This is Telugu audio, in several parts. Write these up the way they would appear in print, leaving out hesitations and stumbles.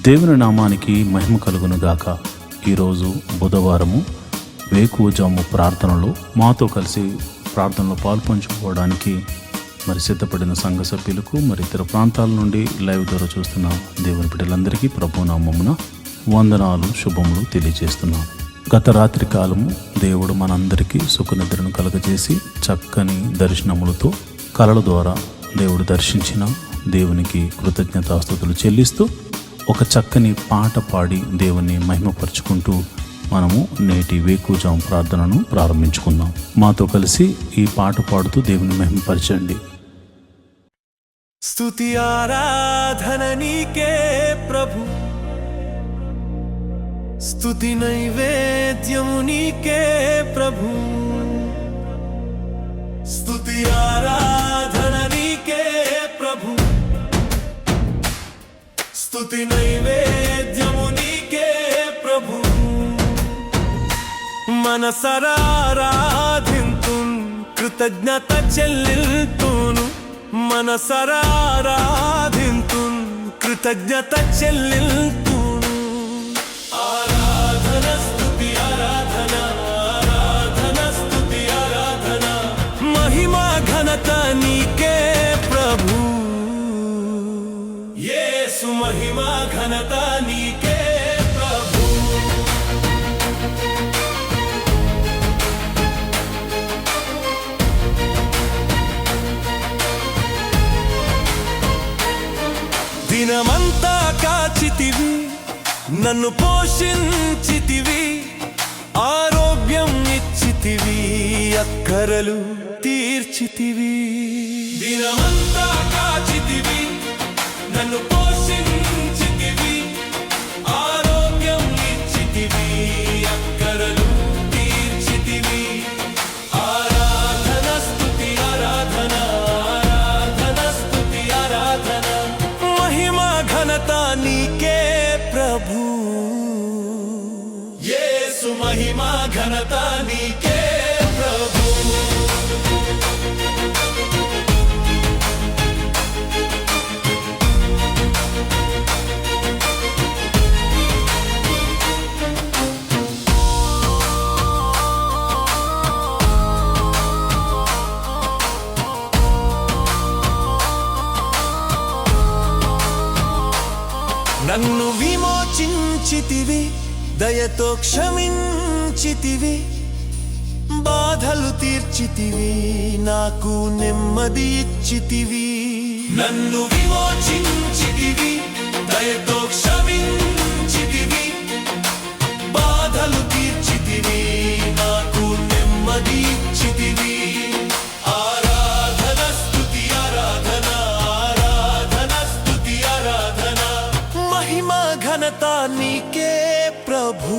దేవుని నామానికి మహిమ కలుగును గాక. ఈరోజు బుధవారము వేకువజాము ప్రార్థనలో మాతో కలిసి ప్రార్థనలో పాల్పంచుకోవడానికి సిద్ధపడిన సంఘ సభ్యులకు ఇతర ప్రాంతాల నుండి లైవ్ ద్వారా చూస్తున్న దేవుని బిడ్డలందరికీ ప్రభు నామమున వందనాలు, శుభములు తెలియజేస్తున్నాం. గత రాత్రి కాలము దేవుడు మనందరికీ సుఖనిద్రను కలగజేసి చక్కని దర్శనములతో కలల ద్వారా దేవుడు దర్శించిన దేవునికి కృతజ్ఞతాస్తుతులు చెల్లిస్తూ ఒక చక్కని పాట పాడి దేవుని మహిమపరుచుకుంటూ మనము నేటి వేకువజాము ప్రార్థనను ప్రారంభించుకుందాం. మాతో కలిసి ఈ పాట పాడుతూ దేవుని మహిమపరచండి. స్తుతి ఆరాధన నీకే ప్రభు, స్తుతి నైవేద్యము నీకే ప్రభు, స్తుతి ఆరాధన నీకే ప్రభు, స్తుతి నైవేద్యము నీకే ప్రభు. మనసరారాధింతున్ కృతజ్ఞత చెల్లిల్తును, మనసరారాధింతున్ కృతజ్ఞత చెల్లిల్తును. ఆరాధన స్తుతి ఆరాధన, ఆరాధన స్తుతి ఆరాధన, మహిమా ఘనత నీకే ప్రభు, యేసు మహిమా ఘనత నీకే ప్రభు. దినమంతా కాచితివి, నన్ను పోషించితివి, ఆరోగ్యం ఇచ్చితివి, అక్కరలు తీర్చితివి. దినమంతా కాచితివి, నన్ను పోషించితివి, ఆరోగ్యం ఇచ్చితివి, అక్కరలు తీర్చితివి. ఆరాధన స్తుతి ఆరాధన, ఆరాధన స్తుతి ఆరాధన, మహిమా ఘనత నీకే ప్రభు, యేసు మహిమా ఘనత నీకే ప్రభు. నన్ను విమోచించితివి, దయతో క్షమించితివి, బాధలు తీర్చితివి, నాకు నెమ్మది ఇచ్చితివి. నన్ను విమోచించితివి, దయతో క్షమించితివి, బాధలు తీర్చితివి, నాకు నెమ్మది ఇచ్చితివి. ఆరాధన స్తుతి ఆరాధన, ఆరాధన స్తుతి ఆరాధన, మహిమా ఘనత నీకే ప్రభు,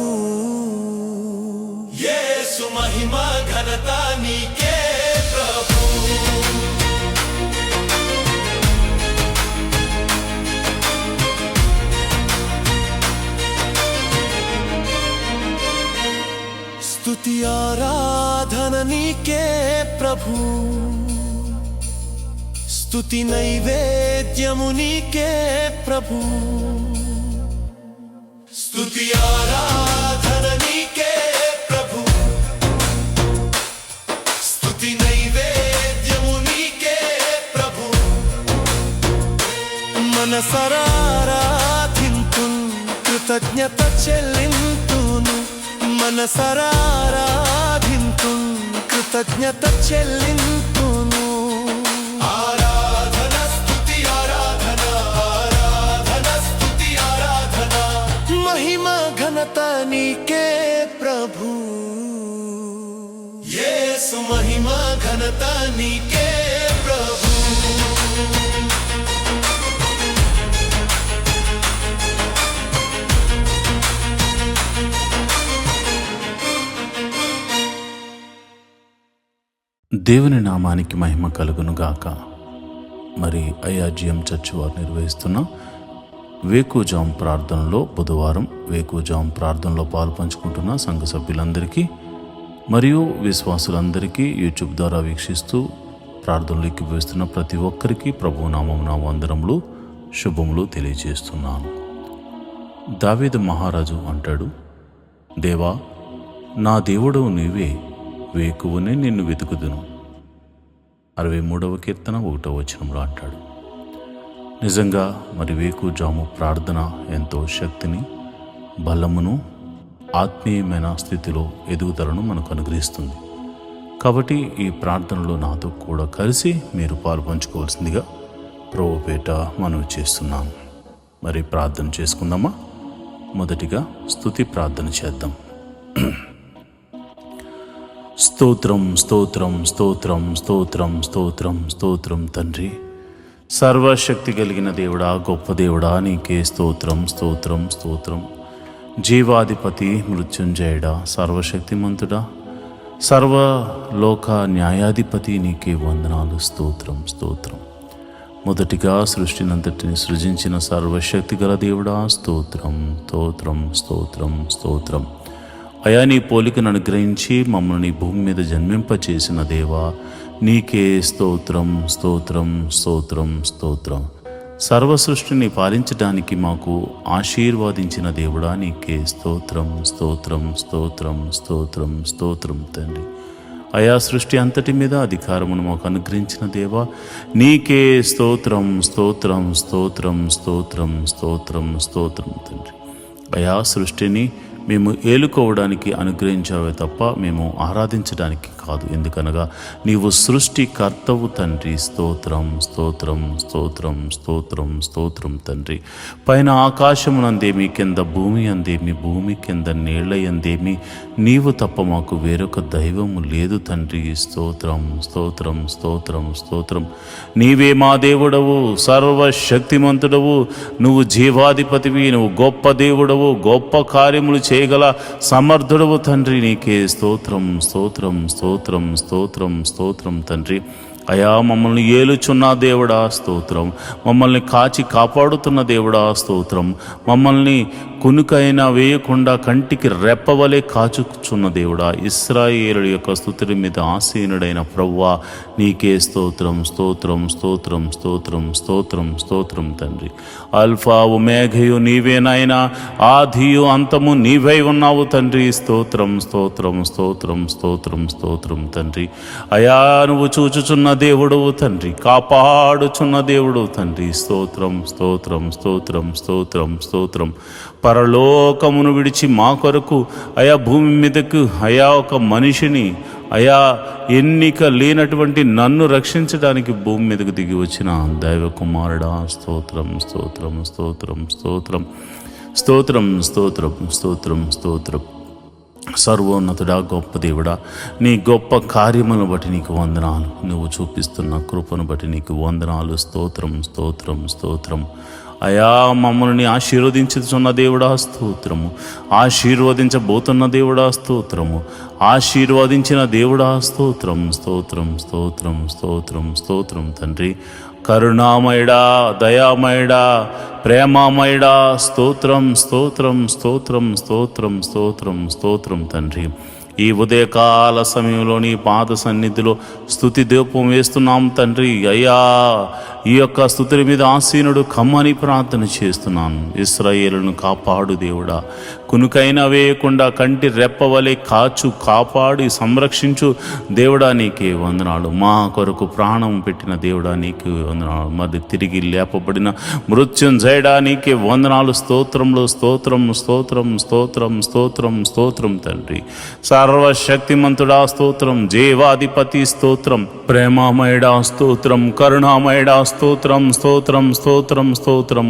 యేసు మహిమా ఘనత నీకే ప్రభు. స్తుతి ఆరాధన నీకే ప్రభు, స్తుతి నైవేద్యము నీకే ప్రభు, స్తుతి ఆరాధన నీకే ప్రభు, స్తుతి నైవేద్యము నీకే ప్రభు. మనసరారాధింతున్ కృతజ్ఞత చెల్లింతును, మనసరారాధింతున్ కృతజ్ఞత చెల్లింతును. ఆరాధన స్తుతి ఆరాధన, ఆరాధన స్తుతి ఆరాధన, మహిమా ఘనత నీకే ప్రభు, యేసు మహిమా ఘనత నీకే ప్రభు. దేవుని నామానికి మహిమ కలుగును గాక. ఐఆర్జీఎం చర్చ్ వారు నిర్వహిస్తున్న వేకువజాము ప్రార్థనలో బుధవారం వేకువజాము ప్రార్థనలో పాల్పంచుకుంటున్న సంఘ సభ్యులందరికీ మరియు విశ్వాసులందరికీ యూట్యూబ్ ద్వారా వీక్షిస్తూ ప్రార్థనలు ఎక్కివేస్తున్న ప్రతి ఒక్కరికి ప్రభునామమున వందనములు, శుభములు తెలియజేస్తున్నాను. దావీదు మహారాజు అంటాడు, దేవా, నా దేవుడవు నీవే, వేకువనే నిన్ను వెతుకుదును. 63వ కీర్తన 1వ వచనంలో అంటాడు. నిజంగా మరి వేకుజాము ప్రార్థన ఎంతో శక్తిని, బలమును, ఆత్మీయమైన స్థితిలో ఎదుగుదలను మనకు అనుగ్రహిస్తుంది. కాబట్టి ఈ ప్రార్థనలో నాతో కూడా కలిసి మీరు పాల్పంచుకోవాల్సిందిగా ప్రభుపేట మనవి చేస్తున్నాను. మరి ప్రార్థన చేసుకుందామా? మొదటిగా స్తుతి ప్రార్థన చేద్దాం. స్తోత్రం స్తోత్రం స్తోత్రం స్తోత్రం స్తోత్రం స్తోత్రం తండ్రి, సర్వశక్తి కలిగిన దేవుడా, గొప్ప దేవుడా, నీకే స్తోత్రం స్తోత్రం స్తోత్రం. జీవాధిపతి, మృత్యుంజయుడా, సర్వశక్తిమంతుడా, సర్వలోక న్యాయాధిపతి, నీకే వందనాలు. స్తోత్రం స్తోత్రం. మొదటిగా సృష్టినంతటిని సృజించిన సర్వశక్తి గల దేవుడా, స్తోత్రం స్తోత్రం స్తోత్రం స్తోత్రం. అయా, నీ పోలికను అనుగ్రహించి మమ్మల్ని భూమి మీద జన్మింపచేసిన దేవా, నీకే స్తోత్రం స్తోత్రం స్తోత్రం స్తోత్రం. సర్వ సృష్టిని పాలించడానికి మాకు ఆశీర్వాదించిన దేవుడా, నీకే స్తోత్రం స్తోత్రం స్తోత్రం స్తోత్రం స్తోత్రం తండ్రి. అయా, సృష్టి అంతటి మీద అధికారమును మాకు అనుగ్రహించిన దేవా, నీకే స్తోత్రం స్తోత్రం స్తోత్రం స్తోత్రం స్తోత్రం స్తోత్రం తండ్రి. అయా, సృష్టిని మేము ఏలుకోవడానికి అనుగ్రహించావే తప్ప మేము ఆరాధించడానికి కాదు. ఎందుకనగా నీవు సృష్టికర్తవు తండ్రి. స్తోత్రం స్తోత్రం స్తోత్రం స్తోత్రం స్తోత్రం తండ్రి. పైన ఆకాశమునందేమి, కింద భూమి అందేమి, భూమి కింద నీళ్ల యందేమి నీవు తప్ప మాకు వేరొక దైవము లేదు తండ్రి. స్తోత్రం స్తోత్రం స్తోత్రం స్తోత్రం. నీవే మా దేవుడవు, సర్వశక్తిమంతుడవు, నువ్వు జీవాధిపతివి, నువ్వు గొప్ప దేవుడవు, గొప్ప కార్యములు చేయగల సమర్థుడవు తండ్రి. నీకే స్తోత్రం స్తోత్రం స్తోత్రం స్తోత్రం స్తోత్రం తండ్రి. అయా, మమ్మల్ని ఏలుచున్న దేవుడా స్తోత్రం, మమ్మల్ని కాచి కాపాడుతున్న దేవుడా స్తోత్రం, మమ్మల్ని కునుకైనా వేయకుండా కంటికి రెప్పవలే కాచుచున్న దేవుడా, ఇశ్రాయేలు యొక్క స్తుతుల మీద ఆసీనుడైన ప్రభువా, నీకే స్తోత్రం స్తోత్రం స్తోత్రం స్తోత్రం స్తోత్రం స్తోత్రం తండ్రి. అల్ఫా ఒమేఘయు నీవేనాయనా, ఆదియు అంతము నీవై ఉన్నావు తండ్రి. స్తోత్రం స్తోత్రం స్తోత్రం స్తోత్రం స్తోత్రం తండ్రి. అయా, నువ్వు చూచుచున్న దేవుడవు తండ్రి, కాపాడుచున్న దేవుడు తండ్రి. స్తోత్రం స్తోత్రం స్తోత్రం స్తోత్రం స్తోత్రం. పరలోకమును విడిచి మా కొరకు అయా భూమి మీదకు అయా ఒక మనిషిని, అయా ఎన్నిక లేనటువంటి నన్ను రక్షించడానికి భూమి మీదకు దిగి వచ్చిన దైవ కుమారుడా, స్తోత్రం స్తోత్రం స్తోత్రం స్తోత్రం స్తోత్రం స్తోత్రం స్తోత్రం స్తోత్రం. సర్వోన్నతుడా, గొప్ప దేవుడా, నీ గొప్ప కార్యములను బట్టి నీకు వందనాలు, నువ్వు చూపిస్తున్న కృపను బట్టి నీకు వందనాలు. స్తోత్రం స్తోత్రం స్తోత్రం. అయా, మమ్మల్ని ఆశీర్వదించుతున్న దేవుడా స్తోత్రము, ఆశీర్వదించబోతున్న దేవుడా స్తోత్రము, ఆశీర్వదించిన దేవుడా స్తోత్రం స్తోత్రం స్తోత్రం స్తోత్రం స్తోత్రం తండ్రి. కరుణామయుడా, దయామయుడా, ప్రేమామయుడా, స్తోత్రం స్తోత్రం స్తోత్రం స్తోత్రం స్తోత్రం స్తోత్రం తండ్రి. ఈ ఉదయకాల సమయంలో నీ పాద సన్నిధిలో స్తుతి దీపం వేస్తున్నాం తండ్రి. అయ్యా, ఈ యొక్క స్తుతుల మీద ఆసీనుడు కమ్మని ప్రార్థన చేస్తున్నాను. ఇశ్రాయేలును కాపాడు దేవుడా, కునుకైనా వేయకుండా కంటి రెప్పవలే కాచు, కాపాడి సంరక్షించు దేవుడా, నీకే వందనాలు. మా కొరకు ప్రాణం పెట్టిన దేవుడా, నీకే వందనాలు. మరి తిరిగి లేపబడిన మృత్యుంజయుడా, నీకే వందనాలు. స్తోత్రంలో స్తోత్రం స్తోత్రం స్తోత్రం స్తోత్రం స్తోత్రం తండ్రి. సర్వశక్తిమంతుడా స్తోత్రం, జీవాధిపతి స్తోత్రం, ప్రేమామయుడా స్తోత్రం, కరుణామయుడా స్తోత్రం స్తోత్రం స్తోత్రం స్తోత్రం.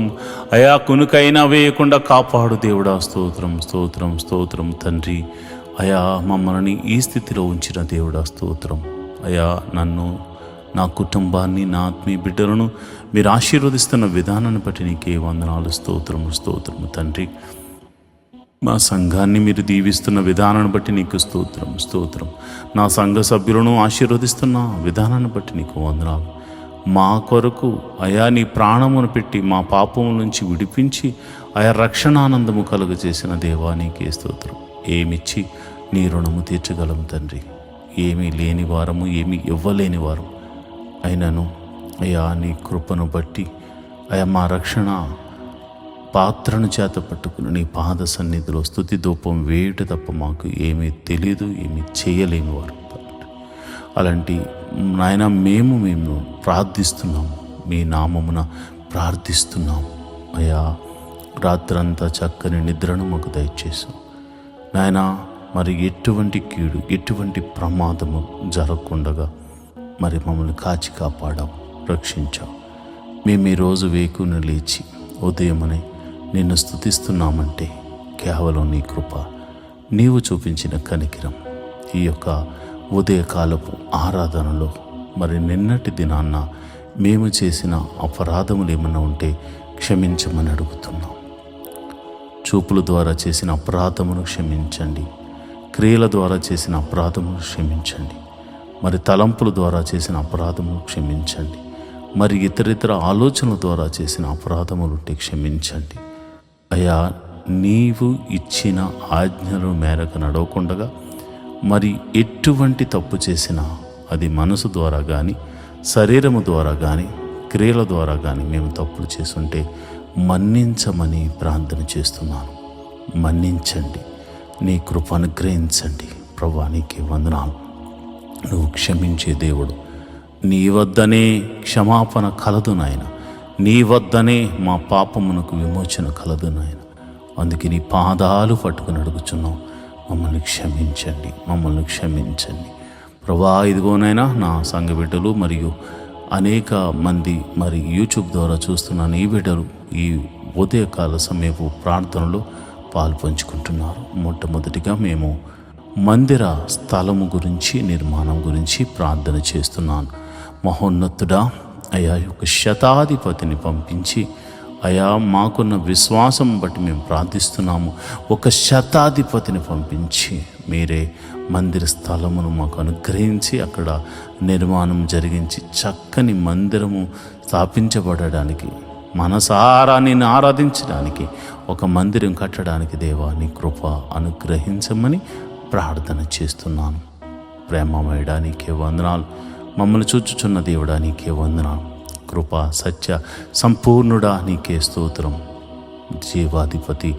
అయా, కునుకైనా వేయకుండా కాపాడు దేవుడా, స్తోత్రం స్తోత్రం స్తోత్రం తండ్రి. అయా, మమ్మల్ని ఈ స్థితిలో ఉంచిన దేవుడా స్తోత్రం. అయా, నన్ను, నా కుటుంబాన్ని, నా ఆత్మీయ బిడ్డలను మీరు ఆశీర్వదిస్తున్న విధానాన్ని బట్టి నీకే వందనాలు. స్తోత్రము స్తోత్రము తండ్రి. మా సంఘాన్ని మీరు దీవిస్తున్న విధానాన్ని బట్టి నీకు స్తోత్రం స్తోత్రం. నా సంఘ సభ్యులను ఆశీర్వదిస్తున్న విధానాన్ని బట్టి నీకు వందనాలు. మా కొరకు అయా నీ ప్రాణమును పెట్టి మా పాపము నుంచి విడిపించి ఆయా రక్షణానందము కలుగజేసిన దేవా, నీకే స్తోత్రం. ఏమిచ్చి నీ రుణము తీర్చగలము తండ్రి. ఏమీ లేని వారము, ఏమీ ఇవ్వలేని వారం అయినను అయా నీ కృపను బట్టి అయా మా రక్షణ పాత్రను చేత పట్టుకుని నీ పాద సన్నిధిలో స్తుతి ధూపం వేయుట తప్ప మాకు ఏమీ తెలియదు, ఏమీ చేయలేని వారు. అలాంటి నాయన మేము ప్రార్థిస్తున్నాము, మీ నామమున ప్రార్థిస్తున్నాము అయ్యా. రాత్రంతా చక్కని నిద్రను మాకు దయచేసాం నాయన. మరి ఎటువంటి కీడు, ఎటువంటి ప్రమాదము జరగకుండగా మరి మమ్మల్ని కాచి కాపాడావు, రక్షించావు. మేము ఈరోజు వేకుని లేచి ఉదయమని నిన్ను స్తుతిస్తున్నామంటే కేవలం నీ కృప, నీవు చూపించిన కనికిరం. ఈ యొక్క ఉదయకాలపు ఆరాధనలో మరి నిన్నటి దినాన్న మేము చేసిన అపరాధములు ఏమన్నా ఉంటే క్షమించమని అడుగుతున్నాం. చూపుల ద్వారా చేసిన అపరాధమును క్షమించండి, క్రియల ద్వారా చేసిన అపరాధమును క్షమించండి, మరి తలంపుల ద్వారా చేసిన అపరాధమును క్షమించండి, మరి ఇతరితర ఆలోచనల ద్వారా చేసిన అపరాధములుంటే క్షమించండి అయ్యా. నీవు ఇచ్చిన ఆజ్ఞల మేరకు నడవకుండగా మరి ఎటువంటి తప్పు చేసినా అది మనసు ద్వారా కానీ, శరీరము ద్వారా కానీ, క్రియల ద్వారా కానీ మేము తప్పులు చేసుంటే మన్నించమని ప్రార్థన చేస్తున్నాను. మన్నించండి, నీ కృప అనుగ్రహించండి ప్రభువా. నీకే వందనాలు. నువ్వు క్షమించే దేవుడు. నీ వద్దనే క్షమాపణ కలదు నాయన, నీ వద్దనే మా పాపమునకు విమోచన కలదు నాయన. అందుకే నీ పాదాలు పట్టుకుని అడుగుచున్నాం, మమ్మల్ని క్షమించండి, మమ్మల్ని క్షమించండి ప్రభువా. ఇదిగోనైనా నా సంఘ బిడ్డలు మరియు అనేక మంది మరి యూట్యూబ్ ద్వారా చూస్తున్న ఈ బిడ్డలు ఈ ఉదయకాల సమయపు ప్రార్థనలో పాలు పంచుకుంటున్నారు. మొట్టమొదటిగా మేము మందిర స్థలము గురించి, నిర్మాణం గురించి ప్రార్థన చేస్తున్నాను. మహోన్నతుడా అయా, ఒక శతాధిపతిని పంపించి అయా, మాకున్న విశ్వాసం బట్టి మేము ప్రార్థిస్తున్నాము. ఒక శతాధిపతిని పంపించి మీరే మందిర స్థలమును మాకు అనుగ్రహించి అక్కడ నిర్మాణం జరిగించి చక్కని మందిరము స్థాపించబడడానికి, మనసారా నిన్ను ఆరాధించడానికి, ఒక మందిరం కట్టడానికి దేవా నీ కృప అనుగ్రహించమని ప్రార్థన చేస్తున్నాను. ప్రేమమయుడా నీకే వందనాలు. మమ్మల్ని చూచుచున్న దేవుడా నీకే వందనాలు. కృప సత్య సంపూర్ణుడా నీకే స్తోత్రం. జీవాధిపతి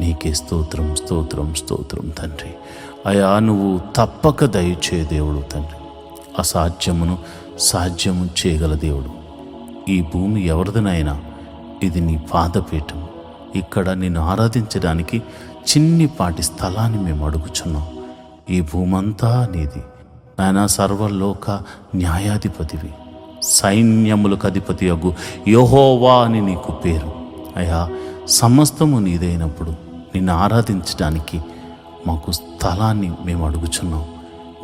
నీకే స్తోత్రం, స్తోత్రం, స్తోత్రం తండ్రి. అయా, నువ్వు తప్పక దయచే దేవుడు తండ్రి. అసాధ్యమును సాధ్యము చేయగల దేవుడు. ఈ భూమి ఎవరిదనైనా ఇది నీ పాదపీఠం. ఇక్కడ నిన్ను ఆరాధించడానికి చిన్నిపాటి స్థలాన్ని మేము అడుగుచున్నాం. ఈ భూమంతా నీది నాయన. సర్వలోక న్యాయాధిపతివి, సైన్యములకు అధిపతి అగు యెహోవా అని నీకు పేరు అయ్యా. సమస్తము నీదైనప్పుడు నిన్ను ఆరాధించడానికి మాకు స్థలాన్ని మేము అడుగుచున్నాం.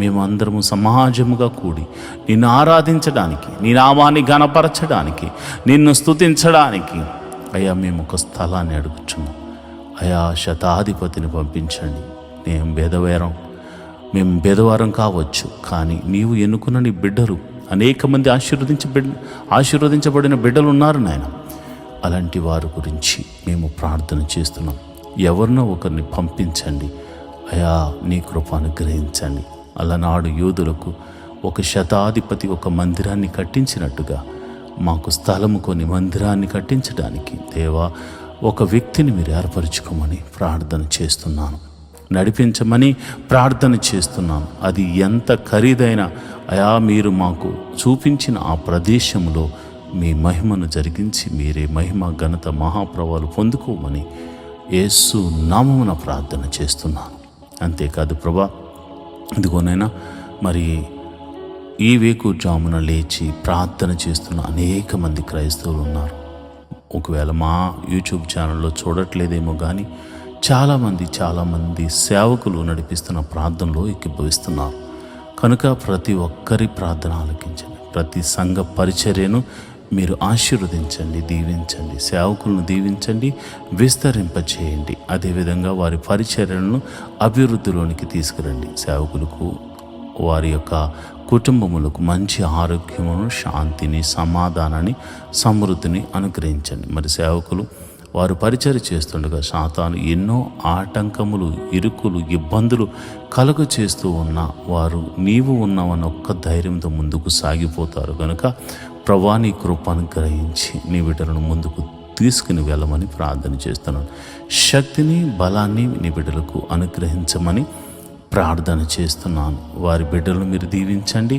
మేము అందరము సమాజముగా కూడి నిన్ను ఆరాధించడానికి, నీ నామాన్ని ఘనపరచడానికి, నిన్ను స్తుతించడానికి అయ్యా మేము ఒక స్థలాన్ని అడుగుచున్నాం అయ్యా. శతాధిపతిని పంపించండి. మేము బెదవారం కావచ్చు, కానీ నీవు ఎన్నుకున్న నీ బిడ్డలు అనేక మంది ఆశీర్వదించబడిన బిడ్డలు ఉన్నారు నాయన. అలాంటి వారి గురించి మేము ప్రార్థన చేస్తున్నాం. ఎవరినో ఒకరిని పంపించండి అయా, నీ కృప అనుగ్రహించండి. అలనాడు యోధులకు ఒక శతాధిపతి ఒక మందిరాన్ని కట్టించినట్టుగా మాకు స్థలము కొని మందిరాన్ని కట్టించడానికి దేవా ఒక వ్యక్తిని మీరు ఏర్పరచుకోమని ప్రార్థన చేస్తున్నాను. నడిపించమని ప్రార్థన చేస్తున్నాను. అది ఎంత ఖరీదైన అయా, మీరు మాకు చూపించిన ఆ ప్రదేశంలో మీ మహిమను జరిగించి మీరే మహిమ ఘనత మహాప్రభావాలు పొందుకోమని యేసు నామమున ప్రార్థన చేస్తున్నాను. అంతేకాదు ప్రభా, ఇదిగోనైనా మరి ఈ వేకుజామున లేచి ప్రార్థన చేస్తున్న అనేక మంది క్రైస్తవులు ఉన్నారు. ఒకవేళ మా యూట్యూబ్ ఛానల్లో చూడట్లేదేమో కానీ చాలామంది సేవకులు నడిపిస్తున్న ప్రార్థనలో ఏకీభవిస్తున్నారు. కనుక ప్రతి ఒక్కరి ప్రార్థన ఆలకించండి. ప్రతి సంఘ పరిచర్యను మీరు ఆశీర్వదించండి, దీవించండి. సేవకులను దీవించండి, విస్తరింపచేయండి. అదేవిధంగా వారి పరిచర్యలను అభివృద్ధిలోనికి తీసుకురండి. సేవకులకు, వారి యొక్క కుటుంబములకు మంచి ఆరోగ్యమును, శాంతిని, సమాధానాన్ని, సమృద్ధిని అనుగ్రహించండి. మరి సేవకులు వారు పరిచర్య చేస్తుండగా సాతాను ఎన్నో ఆటంకములు, ఇరుకులు, ఇబ్బందులు కలుగ చేస్తూ ఉన్న వారు నీవు ఉన్నావన్న ఒక్క ధైర్యంతో ముందుకు సాగిపోతారు. కనుక ప్రభువా నీ కృప అనుగ్రహించి నీ బిడ్డలను ముందుకు తీసుకుని వెళ్ళమని ప్రార్థన చేస్తున్నాను. శక్తిని బలాన్ని నీ బిడ్డలకు అనుగ్రహించమని ప్రార్థన చేస్తున్నాను. వారి బిడ్డలను మీరు దీవించండి.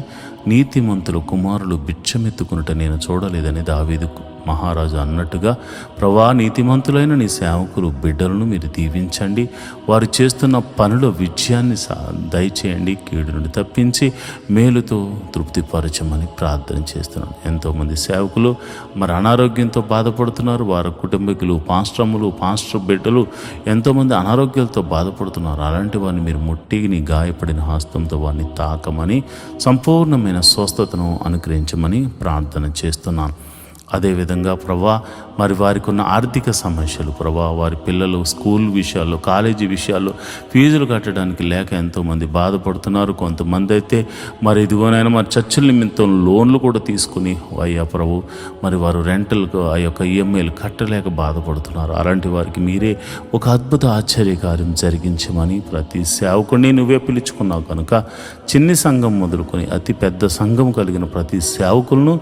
నీతిమంతులు కుమారులు బిచ్చమెత్తుకునుట నేను చూడలేదని దావీదు మహారాజు అన్నట్టుగా ప్రభా నీతిమంతులైన నీ సేవకులు బిడ్డలను మీరు దీవించండి. వారు చేస్తున్న పనుల విజయాన్ని దయచేయండి. కీడు నుండి తప్పించి మేలుతో తృప్తిపరచమని ప్రార్థన చేస్తున్నాను. ఎంతోమంది సేవకులు మరి అనారోగ్యంతో బాధపడుతున్నారు. వారి కుటుంబీకులు, పాస్టర్ బిడ్డలు ఎంతోమంది అనారోగ్యాలతో బాధపడుతున్నారు. అలాంటి వారిని మీరు ముట్టి నీ గాయపడిన హస్తంతో వారిని తాకమని సంపూర్ణమైన స్వస్థతను అనుగ్రహించమని ప్రార్థన చేస్తున్నాను. అదేవిధంగా ప్రభా మరి వారికి ఉన్న ఆర్థిక సమస్యలు ప్రభా, వారి పిల్లలు స్కూల్ విషయాల్లో, కాలేజీ విషయాల్లో ఫీజులు కట్టడానికి లేక ఎంతోమంది బాధపడుతున్నారు. కొంతమంది అయితే మరి ఇదిగోనైనా మరి చర్చల నిమిత్తం లోన్లు కూడా తీసుకుని అయ్యా ప్రభు మరి వారు రెంటల్కు ఆ యొక్క ఈఎంఐలు కట్టలేక బాధపడుతున్నారు. అలాంటి వారికి మీరే ఒక అద్భుత ఆశ్చర్యకార్యం జరిగించమని ప్రతి సేవకుడిని నువ్వే పిలుచుకున్నావు కనుక చిన్ని సంఘం మొదలుకొని అతి పెద్ద సంఘం కలిగిన ప్రతి సేవకులను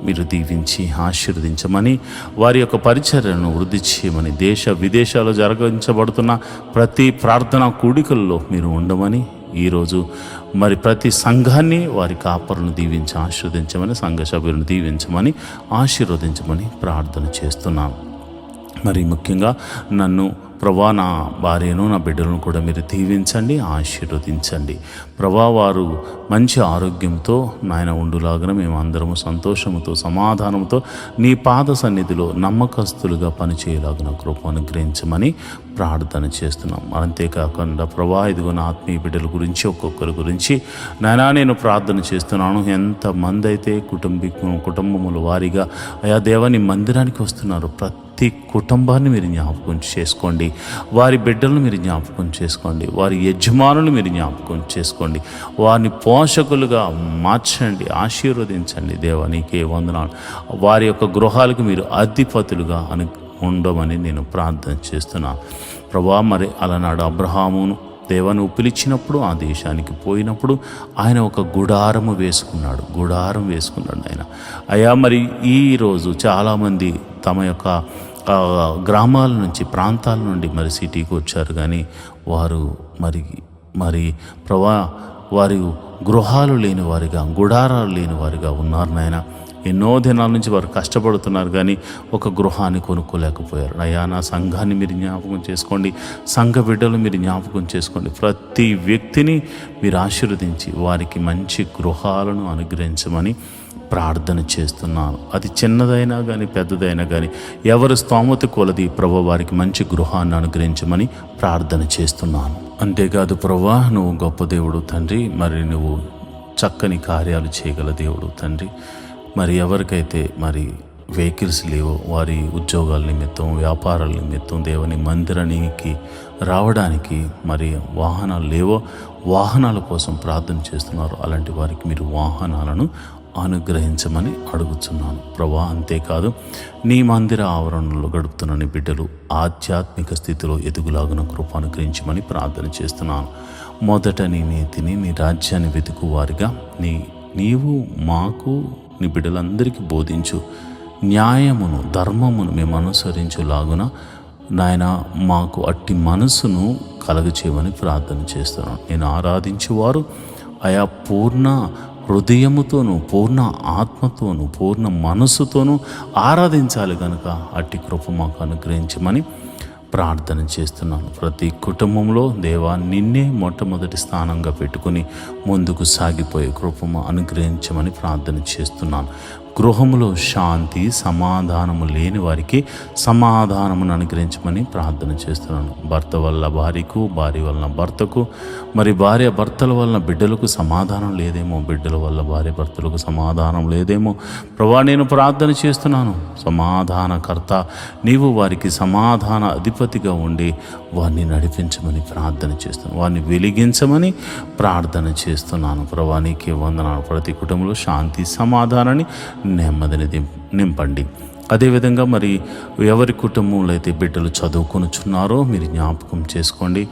మీరు దీవించి ఆశీర్వదించమని, వారి యొక్క పరిచర్యను వృద్ధి చేయమని, దేశ విదేశాల్లో జరిగించబడుతున్న ప్రతి ప్రార్థనా కూడికల్లో మీరు ఉండమని, ఈరోజు మరి ప్రతి సంఘాన్ని వారి కాపరులను దీవించి ఆశీర్వదించమని, సంఘ సభ్యులను దీవించమని ఆశీర్వదించమని ప్రార్థన చేస్తున్నాను. మరి ముఖ్యంగా నన్ను ప్రభా, నా భార్యను, నా బిడ్డలను కూడా మీరు దీవించండి, ఆశీర్వదించండి. ప్రభా, వారు మంచి ఆరోగ్యంతో నాయన ఉండులాగా మేము అందరము సంతోషముతో సమాధానంతో నీ పాద సన్నిధిలో నమ్మకస్తులుగా పనిచేయలాగిన కృప అనుగ్రహించమని ప్రార్థన చేస్తున్నాం. అంతేకాకుండా ప్రభా, ఇదిగో నా ఆత్మీయ బిడ్డల గురించి ఒక్కొక్కరి గురించి నాయనా నేను ప్రార్థన చేస్తున్నాను. ఎంతమంది అయితే కుటుంబముల వారిగా అయా దేవాని మందిరానికి వస్తున్నారు, ప్రతి కుటుంబాన్ని మీరు జ్ఞాపకం చేసుకోండి. వారి బిడ్డలను మీరు జ్ఞాపకం చేసుకోండి. వారి యజమానులు మీరు జ్ఞాపకం చేసుకోండి. వారిని పోషకులుగా మార్చండి, ఆశీర్వదించండి. దేవా నీకే వందనాలు. వారి యొక్క గృహాలకు మీరు అధిపతులుగా ఉండమని నేను ప్రార్థన చేస్తున్నాను. ప్రభా, మరి అలనాడు అబ్రహామును దేవాను పిలిచినప్పుడు ఆ దేశానికి పోయినప్పుడు ఆయన ఒక గుడారం వేసుకున్నాడు ఆయన. అయ్యా మరి ఈరోజు చాలామంది తమ యొక్క గ్రామాల నుంచి, ప్రాంతాల నుండి మరి సిటీకి వచ్చారు, కానీ వారు మరి ప్రభా వారి గృహాలు లేని వారిగా, గుడారాలు లేని వారిగా ఉన్నారు నాయన. ఎన్నో దినాల నుంచి వారు కష్టపడుతున్నారు, కానీ ఒక గృహాన్ని కొనుక్కోలేకపోయారు. అయ్యా నా సంఘాన్ని మీరు జ్ఞాపకం చేసుకోండి, సంఘ బిడ్డలు మీరు జ్ఞాపకం చేసుకోండి. ప్రతి వ్యక్తిని మీరు ఆశీర్వదించి వారికి మంచి గృహాలను అనుగ్రహించమని ప్రార్థన చేస్తున్నాను. అది చిన్నదైనా కానీ పెద్దదైనా కానీ ఎవరి స్తోమత కొలది ప్రభు వారికి మంచి గృహాన్ని అనుగ్రహించమని ప్రార్థన చేస్తున్నాను. అంతేకాదు ప్రభా, నువ్వు గొప్ప దేవుడు తండ్రి, మరి నువ్వు చక్కని కార్యాలు చేయగల దేవుడు తండ్రి. మరి ఎవరికైతే మరి వెహికల్స్ లేవో, వారి ఉద్యోగాల నిమిత్తం, వ్యాపారాల నిమిత్తం దేవుని మందిరానికి రావడానికి మరి వాహనాలు లేవో, వాహనాల కోసం ప్రార్థన చేస్తున్నారు. అలాంటి వారికి మీరు వాహనాలను అనుగ్రహించమని అడుగుతున్నాను ప్రభా. అంతేకాదు నీ మందిర ఆవరణలో గడుపుతున్న నీ బిడ్డలు ఆధ్యాత్మిక స్థితిలో ఎదుగులాగున కృప అనుగ్రహించమని ప్రార్థన చేస్తున్నాను. మొదట నీ నీతిని, నీ రాజ్యాన్ని వెతుకు వారిగా నీవు మాకు నీ బిడ్డలందరికీ బోధించు. న్యాయమును, ధర్మమును మేము అనుసరించులాగున నాయన మాకు అట్టి మనసును కలగచేయమని ప్రార్థన చేస్తున్నాను. నేను ఆరాధించేవారు ఆయా పూర్ణ హృదయముతోనూ, పూర్ణ ఆత్మతోనూ, పూర్ణ మనస్సుతోనూ ఆరాధించాలి కనుక అట్టి కృప మాకు అనుగ్రహించమని ప్రార్థన చేస్తున్నాను. ప్రతి కుటుంబంలో దేవా నిన్నే మొట్టమొదటి స్థానంగా పెట్టుకుని ముందుకు సాగిపోయే కృపను అనుగ్రహించమని ప్రార్థన చేస్తున్నాను. గృహములో శాంతి సమాధానము లేని వారికి సమాధానమును అనుగ్రహించమని ప్రార్థన చేస్తున్నాను. భర్త వల్ల భార్యకు, భార్య వలన భర్తకు, మరి భార్య భర్తల వలన బిడ్డలకు సమాధానం లేదేమో, బిడ్డల వల్ల భార్య భర్తలకు సమాధానం లేదేమో. ప్రభా, నేను ప్రార్థన చేస్తున్నాను. సమాధానకర్త నీవు వారికి సమాధాన అధిపతిగా ఉండి వారిని నడిపించమని ప్రార్థన చేస్తున్నాను. వారిని వెలిగించమని ప్రార్థన చేస్తున్నాను. ప్రభా, నీకే వందనాలు. ప్రతి కుటుంబంలో శాంతి సమాధానాన్ని నెమ్మదిని నింపండి. అదేవిధంగా మరి ఎవరి కుటుంబంలో అయితే బిడ్డలు చదువుకొనుచున్నారో మీరు జ్ఞాపకం చేసుకోండి,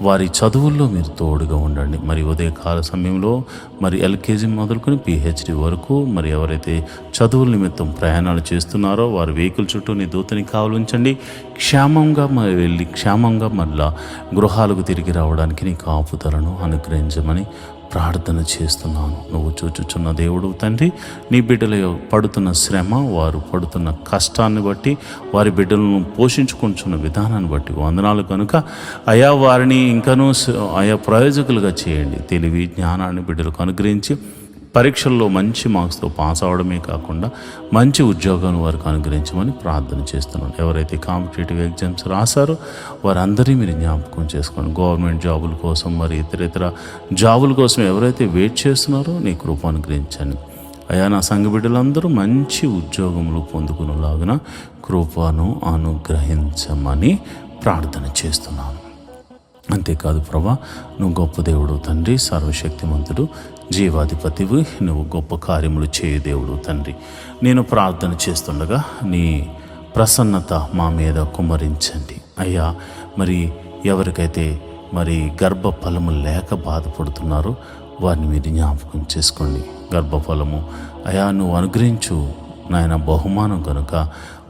వారి చదువుల్లో మీరు తోడుగా ఉండండి. మరి ఉదయకాల సమయంలో మరి ఎల్కేజీ మొదలుకొని పిహెచ్డి వరకు మరి ఎవరైతే చదువుల నిమిత్తం ప్రయాణాలు చేస్తున్నారో వారి వెహికల్ చుట్టూ నీ దూతని కావలించండి. క్షేమంగా మరి వెళ్ళి క్షేమంగా మళ్ళా గృహాలకు తిరిగి రావడానికి నీ కాపుదలను అనుగ్రహించమని ప్రార్థన చేస్తున్నాను. నువ్వు చూచుచున్న దేవుడు తండ్రి, నీ బిడ్డల పడుతున్న శ్రమ, వారు పడుతున్న కష్టాన్ని బట్టి, వారి బిడ్డలను పోషించుకుంటున్న విధానాన్ని బట్టి వందనాలు కనుక అయా వారిని ఇంకనూ ఆయా ప్రయోజకులుగా చేయండి. తెలివి జ్ఞానాన్ని బిడ్డలకు అనుగ్రహించి పరీక్షల్లో మంచి మార్క్స్తో పాస్ అవడమే కాకుండా మంచి ఉద్యోగాన్ని వారికి అనుగ్రహించమని ప్రార్థన చేస్తున్నాను. ఎవరైతే కాంపిటేటివ్ ఎగ్జామ్స్ రాశారో వారందరినీ మీరు జ్ఞాపకం చేసుకోండి. గవర్నమెంట్ జాబుల కోసం మరి ఇతర జాబుల కోసం ఎవరైతే వెయిట్ చేస్తున్నారో నీ కృప అనుగ్రహించండి. అయా నా సంఘ బిడ్డలందరూ మంచి ఉద్యోగములు పొందుకునేలాగున కృపను అనుగ్రహించమని ప్రార్థన చేస్తున్నాను. అంతేకాదు ప్రభా, నువ్వు గొప్ప దేవుడు తండ్రి, సర్వశక్తిమంతుడు, జీవాధిపతివి, నువ్వు గొప్ప కార్యములు చేయు దేవుడు తండ్రి. నేను ప్రార్థన చేస్తుండగా నీ ప్రసన్నత మా మీద కుమ్మరించండి అయ్యా. మరి ఎవరికైతే మరి గర్భఫలము లేక బాధపడుతున్నారో వారిని మీరు జ్ఞాపకం చేసుకోండి. గర్భఫలము అయా నువ్వు అనుగ్రహించు నాయన బహుమానం కనుక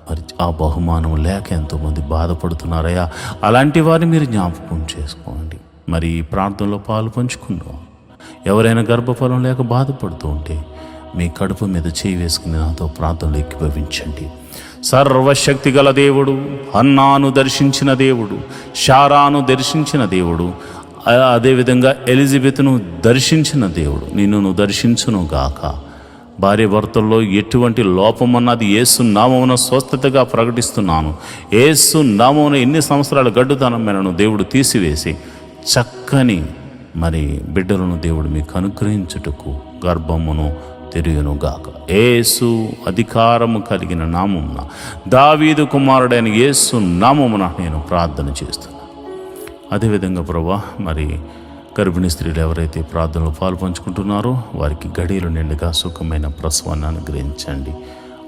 మరి ఆ బహుమానం లేక ఎంతోమంది బాధపడుతున్నారయ్యా. అలాంటి వారిని మీరు జ్ఞాపకం చేసుకోండి. మరి ఈ ప్రార్థనలో పాలు పంచుకుందాం. ఎవరైనా గర్భఫలం లేక బాధపడుతూ ఉంటే మీ కడుపు మీద చేయి వేసుకుని నాతో ప్రార్థనలు ఏకీభవించండి. సర్వశక్తి గల దేవుడు, హన్నాను దర్శించిన దేవుడు, శారాను దర్శించిన దేవుడు, అదేవిధంగా ఎలిజబెత్ను దర్శించిన దేవుడు, నిన్ను దర్శించును గాక. భార్య భర్తల్లో ఎటువంటి లోపం అన్నది యేసు నామమున స్వస్థతగా ప్రకటిస్తున్నాను. యేసు నామమున ఎన్ని సంవత్సరాల గడ్డుతనమైనను దేవుడు తీసివేసి చక్కని మరి బిడ్డలను దేవుడు మీకు అనుగ్రహించుటకు గర్భమును తెరియునుగాక. యేసు అధికారము కలిగిన నామమున, దావీదు కుమారుడైన యేసు నామమున నేను ప్రార్థన చేస్తున్నాను. అదేవిధంగా ప్రభా, మరి గర్భిణీ స్త్రీలు ఎవరైతే ప్రార్థనలో పాలు పంచుకుంటున్నారో వారికి గడియలు నిండుగా సుఖమైన ప్రసవాన్ని అనుగ్రహించండి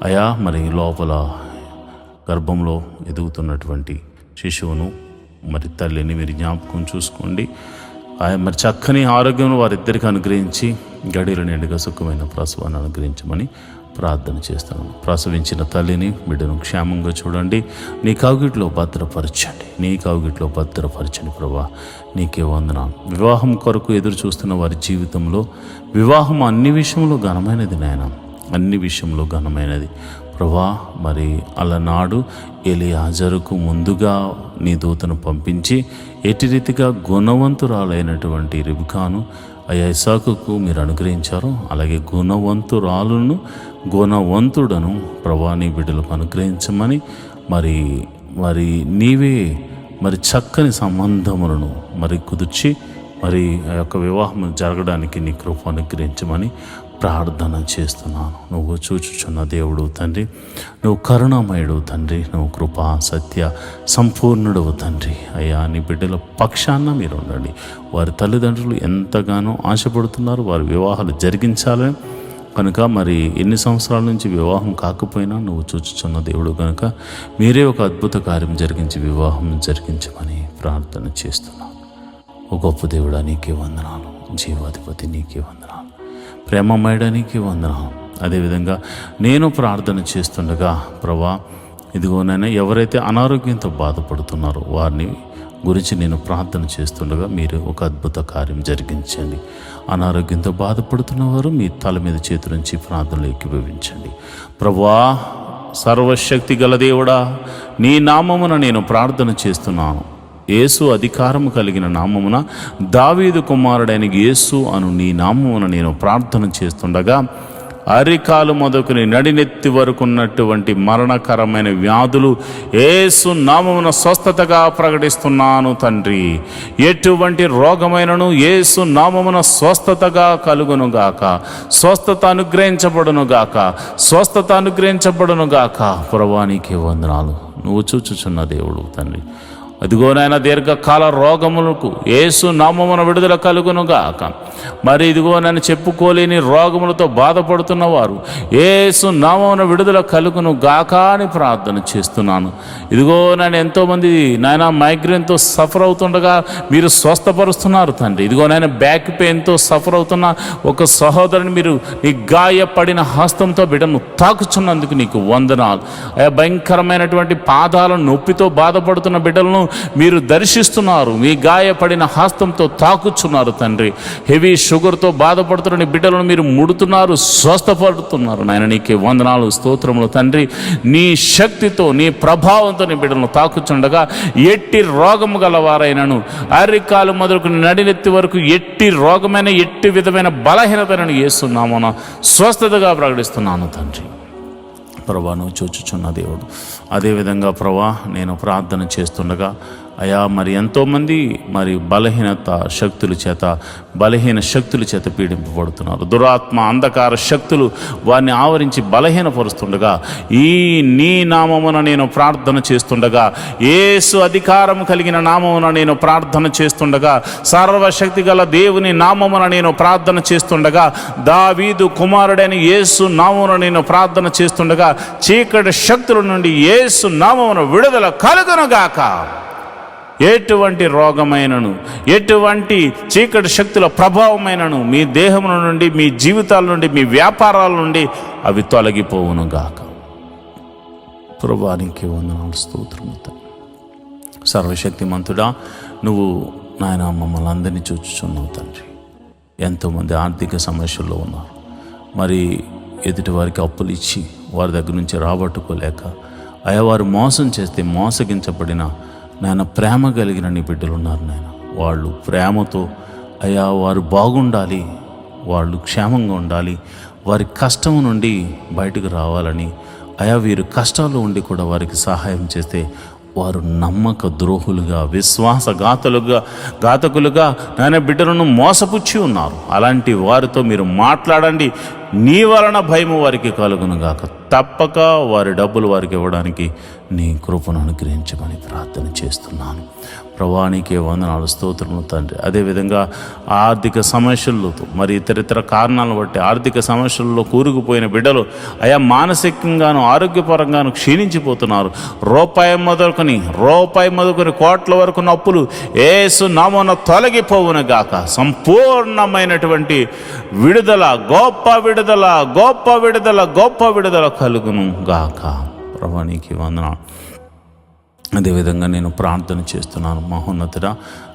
అయా. మరి లోపల గర్భంలో ఎదుగుతున్నటువంటి శిశువును మరి తల్లిని మీరు జ్ఞాపకం చూసుకోండి. మరి చక్కని ఆరోగ్యం వారిద్దరికి అనుగ్రహించి గడియలు నిండుగా సుఖమైన ప్రసవాన్ని అనుగ్రహించమని ప్రార్థన చేస్తాను. ప్రసవించిన తల్లిని బిడ్డను క్షేమంగా చూడండి. నీ కౌగిట్లో భద్రపరచండి ప్రభా. నీకే వందనాలు. వివాహం కొరకు ఎదురు చూస్తున్న వారి జీవితంలో వివాహం అన్ని విషయంలో ఘనమైనది నాయన, అన్ని విషయంలో ఘనమైనది ప్రభా. మరి అలనాడు ఎలియాజరుకు ముందుగా నీ దూతను పంపించి ఎట్టి రీతిగా గుణవంతురాలైనటువంటి రిబ్కాను అయ్యా ఇస్సాకుకు మీరు అనుగ్రహించారు, అలాగే గుణవంతుడను ప్రభా నీ బిడ్డలకు అనుగ్రహించమని మరి నీవే మరి చక్కని సంబంధములను మరి కుదిర్చి మరి ఆ యొక్క వివాహం జరగడానికి నీ కృప అనుగ్రహించమని ప్రార్థన చేస్తున్నాను. నువ్వు చూచుచున్న దేవుడు తండ్రి, నువ్వు కరుణామయుడు తండ్రి, నువ్వు కృపా సత్య సంపూర్ణుడు తండ్రి. అయ్యా నీ బిడ్డల పక్షాన మీరు ఉండండి. వారి తల్లిదండ్రులు ఎంతగానో ఆశపడుతున్నారు వారి వివాహాలు జరిగించాలని కనుక మరి ఎన్ని సంవత్సరాల నుంచి వివాహం కాకపోయినా నువ్వు చూచుచున్న దేవుడు కనుక మీరే ఒక అద్భుత కార్యం జరిగించి వివాహం జరిగించమని ప్రార్థన చేస్తున్నాను. ఓ గొప్ప దేవుడా నీకే వందనాలు, జీవాధిపతి నీకే వందనాలు, ప్రేమమయుడా నీకే వందనాలు. అదేవిధంగా నేను ప్రార్థన చేస్తుండగా ప్రభా ఇదిగోనైనా ఎవరైతే అనారోగ్యంతో బాధపడుతున్నారో వారిని గురించి నేను ప్రార్థన చేస్తుండగా మీరు ఒక అద్భుత కార్యం జరిగించండి. అనారోగ్యంతో బాధపడుతున్నవారు మీ తల మీద చేతులుంచి ప్రార్థనలు ఏకీభవించండి. ప్రభువా సర్వశక్తి గల దేవుడా, నీ నామమున నేను ప్రార్థన చేస్తున్నాను. యేసు అధికారము కలిగిన నామమున, దావీదు కుమారుడైన యేసు అను నీ నామమున నేను ప్రార్థన చేస్తుండగా అరికాలు మొదలుకొని నడినెత్తి వరకు ఉన్నటువంటి మరణకరమైన వ్యాధులు యేసు నామమున స్వస్థతగా ప్రకటిస్తున్నాను తండ్రి. ఎటువంటి రోగమైనను యేసు నామమున స్వస్థతగా కలుగునుగాక, స్వస్థత అనుగ్రహించబడునుగాక. ప్రభువా నీకే వందనాలు. నువ్వు చూచుచున్న దేవుడు తండ్రి. అదిగో నాయన దీర్ఘకాల రోగములకు యేసు నామమున విడుదల కలుగును గాక. మరి ఇదిగో నన్ను చెప్పుకోలేని రోగములతో బాధపడుతున్న వారు యేసు నామమున విడుదల కలుగును గాక అని ప్రార్థన చేస్తున్నాను. ఇదిగో నన్ను ఎంతోమంది నాయన మైగ్రేన్తో సఫర్ అవుతుండగా మీరు స్వస్థపరుస్తున్నారు తండ్రి. ఇదిగో నాయన బ్యాక్ పెయిన్తో సఫర్ అవుతున్న ఒక సహోదరుని మీరు నీ గాయపడిన హస్తంతో బిడ్డను తాకుచున్నందుకు నీకు వందనాలు. భయంకరమైనటువంటి పాదాల నొప్పితో బాధపడుతున్న బిడ్డలను మీరు దర్శిస్తున్నారు, మీ గాయపడిన హస్తంతో తాకుచున్నారు తండ్రి. హెవీ షుగర్తో బాధపడుతున్న బిడ్డలను మీరు ముడుతున్నారు, స్వస్థపడుతున్నారు నాయన. నీకే వందనాలు, స్తోత్రములు తండ్రి. నీ శక్తితో నీ ప్రభావంతో నీ బిడ్డలను తాకుచుండగా ఎట్టి రోగము గలవారైనను అరికాలు మొదలుకు నడినెత్తి వరకు ఎట్టి రోగమైన ఎట్టి విధమైన బలహీనతను యేసునామమున స్వస్థతగా ప్రకటిస్తున్నాను తండ్రి. ప్రభా నువ్వు చూచుచున్న దేవుడు. అదేవిధంగా ప్రభా నేను ప్రార్థన చేస్తుండగా అయా మరి ఎంతోమంది మరి బలహీన శక్తుల చేత పీడింపబడుతున్నారు. దురాత్మ అంధకార శక్తులు వారిని ఆవరించి బలహీనపరుస్తుండగా ఈ నీ నామమున నేను ప్రార్థన చేస్తుండగా, యేసు అధికారం కలిగిన నామమున నేను ప్రార్థన చేస్తుండగా, సర్వశక్తి గల దేవుని నామమున నేను ప్రార్థన చేస్తుండగా, దావీదు కుమారుడైన యేసు నామమున నేను ప్రార్థన చేస్తుండగా చీకటి శక్తుల నుండి యేసు నామమున విడుదల కలుగునుగాక. ఎటువంటి రోగమైనను ఎటువంటి చీకటి శక్తుల ప్రభావమైనను మీ దేహముల నుండి, మీ జీవితాల నుండి, మీ వ్యాపారాల నుండి అవి తొలగిపోవును గాక. ప్రభువానికి వందనాలు, స్తోత్రము. సర్వశక్తిమంతుడా, నువ్వు నాయన మమ్మల్ని అందరినీ చూచుచున్నావు తండ్రి. ఎంతోమంది ఆర్థిక సమస్యల్లో ఉన్నారు. మరి ఎదుటి వారికి అప్పులు ఇచ్చి వారి దగ్గర నుంచి రాబట్టుకోలేక అయా వారు మోసం చేస్తే మోసగించబడిన నాయన ప్రేమ కలిగిన నీ బిడ్డలు ఉన్నారు నాయన. వాళ్ళు ప్రేమతో అయ్యా వారు బాగుండాలి, వాళ్ళు క్షేమంగా ఉండాలి, వారి కష్టం నుండి బయటకు రావాలని అయా వీరు కష్టాల్లో ఉండి కూడా వారికి సహాయం చేస్తే వారు నమ్మక ద్రోహులుగా, ఘాతకులుగా నాయన బిడ్డలను మోసపుచ్చి ఉన్నారు. అలాంటి వారితో మీరు మాట్లాడండి. నీ వలన భయము వారికి కలుగును గాక. తప్పక వారి డబ్బులు వారికి ఇవ్వడానికి నీ కృపను అనుగ్రహించమని ప్రార్థన చేస్తున్నాను. ప్రభువానికి వందనాలు, స్తోత్రములు తండ్రి. అదేవిధంగా ఆర్థిక సమస్యలతో మరి ఇతరితర కారణాలను బట్టి ఆర్థిక సమస్యల్లో కూరుకుపోయిన బిడ్డలు అయా మానసికంగాను ఆరోగ్యపరంగాను క్షీణించిపోతున్నారు. రూపాయి మొదలుకొని కోట్ల వరకు నప్పులు యేసు నామమున తొలగిపోవును గాక. సంపూర్ణమైనటువంటి విడుదల, గొప్ప విడుదల కలుగును గాక. ప్రభువానికి వందనాలు. అదేవిధంగా నేను ప్రార్థన చేస్తున్నాను. మహోన్నతుడా,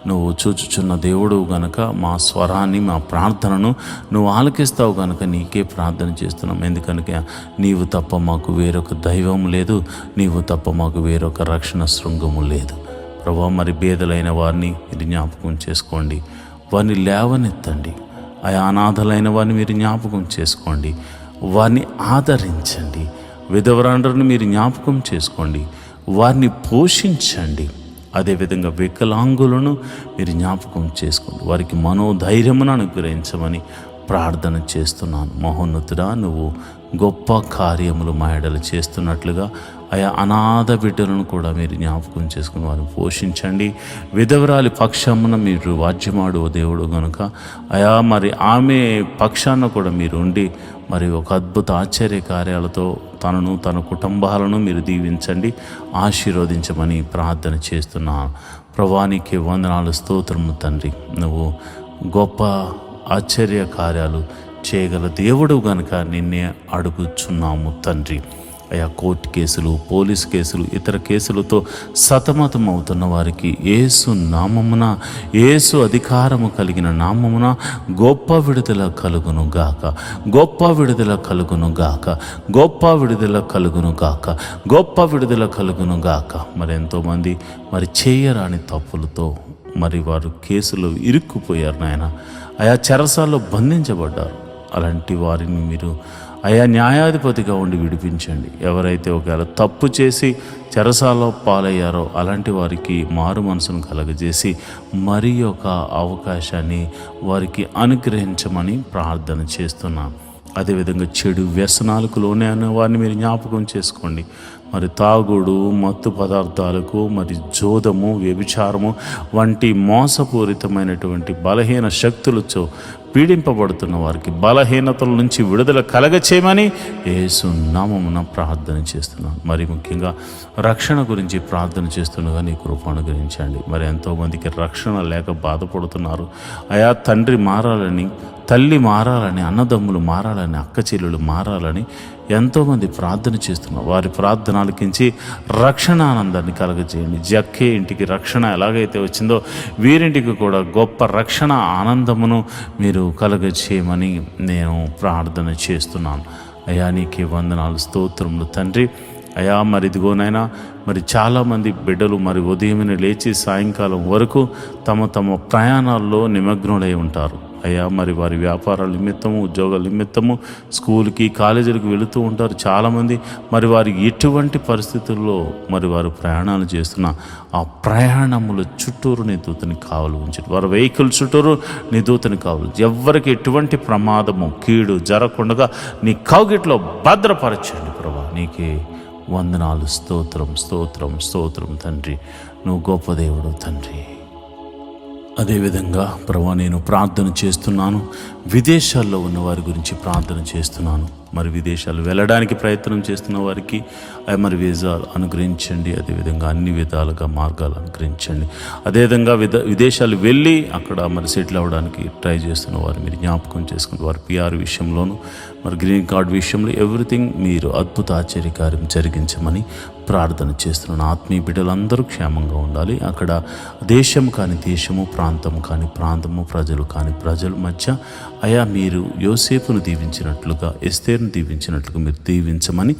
నువ్వు చూచుచున్న దేవుడు గనుక మా స్వరాన్ని, మా ప్రార్థనను నువ్వు ఆలకిస్తావు గనుక నీకే ప్రార్థన చేస్తున్నాం. ఎందుకనగా నీవు తప్ప మాకు వేరొక దైవం లేదు, నీవు తప్ప మాకు వేరొక రక్షణ శృంగము లేదు. ప్రభువా, మరి బేదలైన వారిని మీరు జ్ఞాపకం చేసుకోండి, వారిని లేవనెత్తండి. అనాథలైన వారిని మీరు జ్ఞాపకం చేసుకోండి, వారిని ఆదరించండి. విధవరాండ్రులను మీరు జ్ఞాపకం చేసుకోండి, వారిని పోషించండి. అదేవిధంగా వికలాంగులను మీరు జ్ఞాపకం చేసుకోండి, వారికి మనోధైర్యమును అనుగ్రహించమని ప్రార్థన చేస్తున్నాను. మహోన్నతుడా, నువ్వు గొప్ప కార్యములు మా ఎడల చేస్తున్నట్లుగా అనాథ బిడ్డలను కూడా మీరు జ్ఞాపకం చేసుకుని వారిని పోషించండి. విధవరాలి పక్షమున మీరు వాద్యమాడు దేవుడు గనుక మరి ఆమె పక్షాన కూడా మీరు ఉండి మరి ఒక అద్భుత ఆశ్చర్య కార్యాలతో తనను, తన కుటుంబాలను మీరు దీవించండి, ఆశీర్వదించమని ప్రార్థన చేస్తున్నాను. ప్రభువానికి వందనాలు, స్తోత్రము తండ్రి. నువ్వు గొప్ప ఆశ్చర్య కార్యాలు చేయగల దేవుడు గనుక నిన్నే అడుగుచున్నాము తండ్రి. కోర్టు కేసులు, పోలీసు కేసులు, ఇతర కేసులతో సతమతమవుతున్న వారికి యేసు నామమున, యేసు అధికారము కలిగిన నామమున గొప్ప విడుదల కలుగును గాక, గొప్ప విడుదల కలుగును గాక, గొప్ప విడుదల కలుగును గాక, గొప్ప విడుదల కలుగును గాక. మరి ఎంతోమంది మరి చేయరాని తప్పులతో మరి వారు కేసులో ఇరుక్కుపోయారు నాయన. చెరసాల్లో బంధించబడ్డారు. అలాంటి వారిని మీరు న్యాయాధిపతిగా ఉండి విడిపించండి. ఎవరైతే ఒకవేళ తప్పు చేసి చెరసాలలో పాలయ్యారో అలాంటి వారికి మారు మనసును కలగజేసి మరి ఒక అవకాశాన్ని వారికి అనుగ్రహించమని ప్రార్థన చేస్తున్నాను. అదేవిధంగా చెడు వ్యసనాలకు లోనే అనే వారిని మీరు జ్ఞాపకం చేసుకోండి. మరి తాగుడు, మత్తు పదార్థాలకు, మరి జోదము, వ్యభిచారము వంటి మోసపూరితమైనటువంటి బలహీన శక్తులతో పీడింపబడుతున్న వారికి బలహీనతల నుంచి విడుదల కలగచేయమని యేసు నామమున ప్రార్థన చేస్తున్నాను. మరి ముఖ్యంగా రక్షణ గురించి ప్రార్థన చేస్తుండగా నీ కృప అనుగ్రహించండి. మరి ఎంతోమందికి రక్షణ లేక బాధపడుతున్నారు. అయా తండ్రి మారాలని, తల్లి మారాలని, అన్నదమ్ములు మారాలని, అక్క చెల్లెలు మారాలని ఎంతోమంది ప్రార్థన చేస్తున్నారు. వారి ప్రార్థన ఆలకించి రక్షణ ఆనందాన్ని కలగజేయండి. జక్కే ఇంటికి రక్షణ ఎలాగైతే వచ్చిందో వీరింటికి కూడా గొప్ప రక్షణ ఆనందమును మీరు కలగజేయమని నేను ప్రార్థన చేస్తున్నాను. అయా నీకే వందనాలు, స్తోత్రములు తండ్రి. అయా మరి ఇదిగోనైనా మరి చాలామంది బిడ్డలు మరి ఉదయమే లేచి సాయంకాలం వరకు తమ తమ ప్రయాణాల్లో నిమగ్నులై ఉంటారు. అయ్యా మరి వారి వ్యాపారాల నిమిత్తము, ఉద్యోగాల నిమిత్తము స్కూల్కి, కాలేజీలకు వెళుతూ ఉంటారు చాలామంది. మరి వారి ఎటువంటి పరిస్థితుల్లో మరి వారు ప్రయాణాలు చేస్తున్న ఆ ప్రయాణముల చుట్టూరు నీ దూతని కావలు ఉంచండి. వారి వెహికల్ చుట్టూరు నీ దూతని కావలు, ఎవరికి ఎటువంటి ప్రమాదము, కీడు జరగకుండా నీ కౌగిట్లో భద్రపరచండి ప్రభా. నీకే వందనాలు, స్తోత్రం స్తోత్రం స్తోత్రం తండ్రి. నువ్వు గొప్ప దేవుడు తండ్రి. అదేవిధంగా ప్రభా నేను ప్రార్థన చేస్తున్నాను, విదేశాల్లో ఉన్న వారి గురించి ప్రార్థన చేస్తున్నాను. మరి విదేశాలు వెళ్ళడానికి ప్రయత్నం చేస్తున్న వారికి మరి వీసాలు అనుగ్రహించండి. అదేవిధంగా అన్ని విధాలుగా మార్గాలు అనుగ్రహించండి. అదేవిధంగా విదేశాలు వెళ్ళి అక్కడ మరి సెటిల్ అవ్వడానికి ట్రై చేస్తున్న వారు మీరు జ్ఞాపకం చేసుకుని వారి PR విషయంలోనూ మరి గ్రీన్ కార్డ్ విషయంలో ఎవ్రీథింగ్ మీరు అద్భుత ఆశ్చర్యకార్యం జరిగించమని ప్రార్థన చేస్తున్నాను. ఆత్మీయ బిడ్డలందరూ క్షేమంగా ఉండాలి. అక్కడ దేశం కాని దేశము, ప్రాంతం కాని ప్రాంతము, ప్రజలు కాని ప్రజల మధ్య అయా మీరు యోసేపును దీవించినట్లుగా, ఎస్తేరును దీవించినట్లుగా మీరు దీవించమని,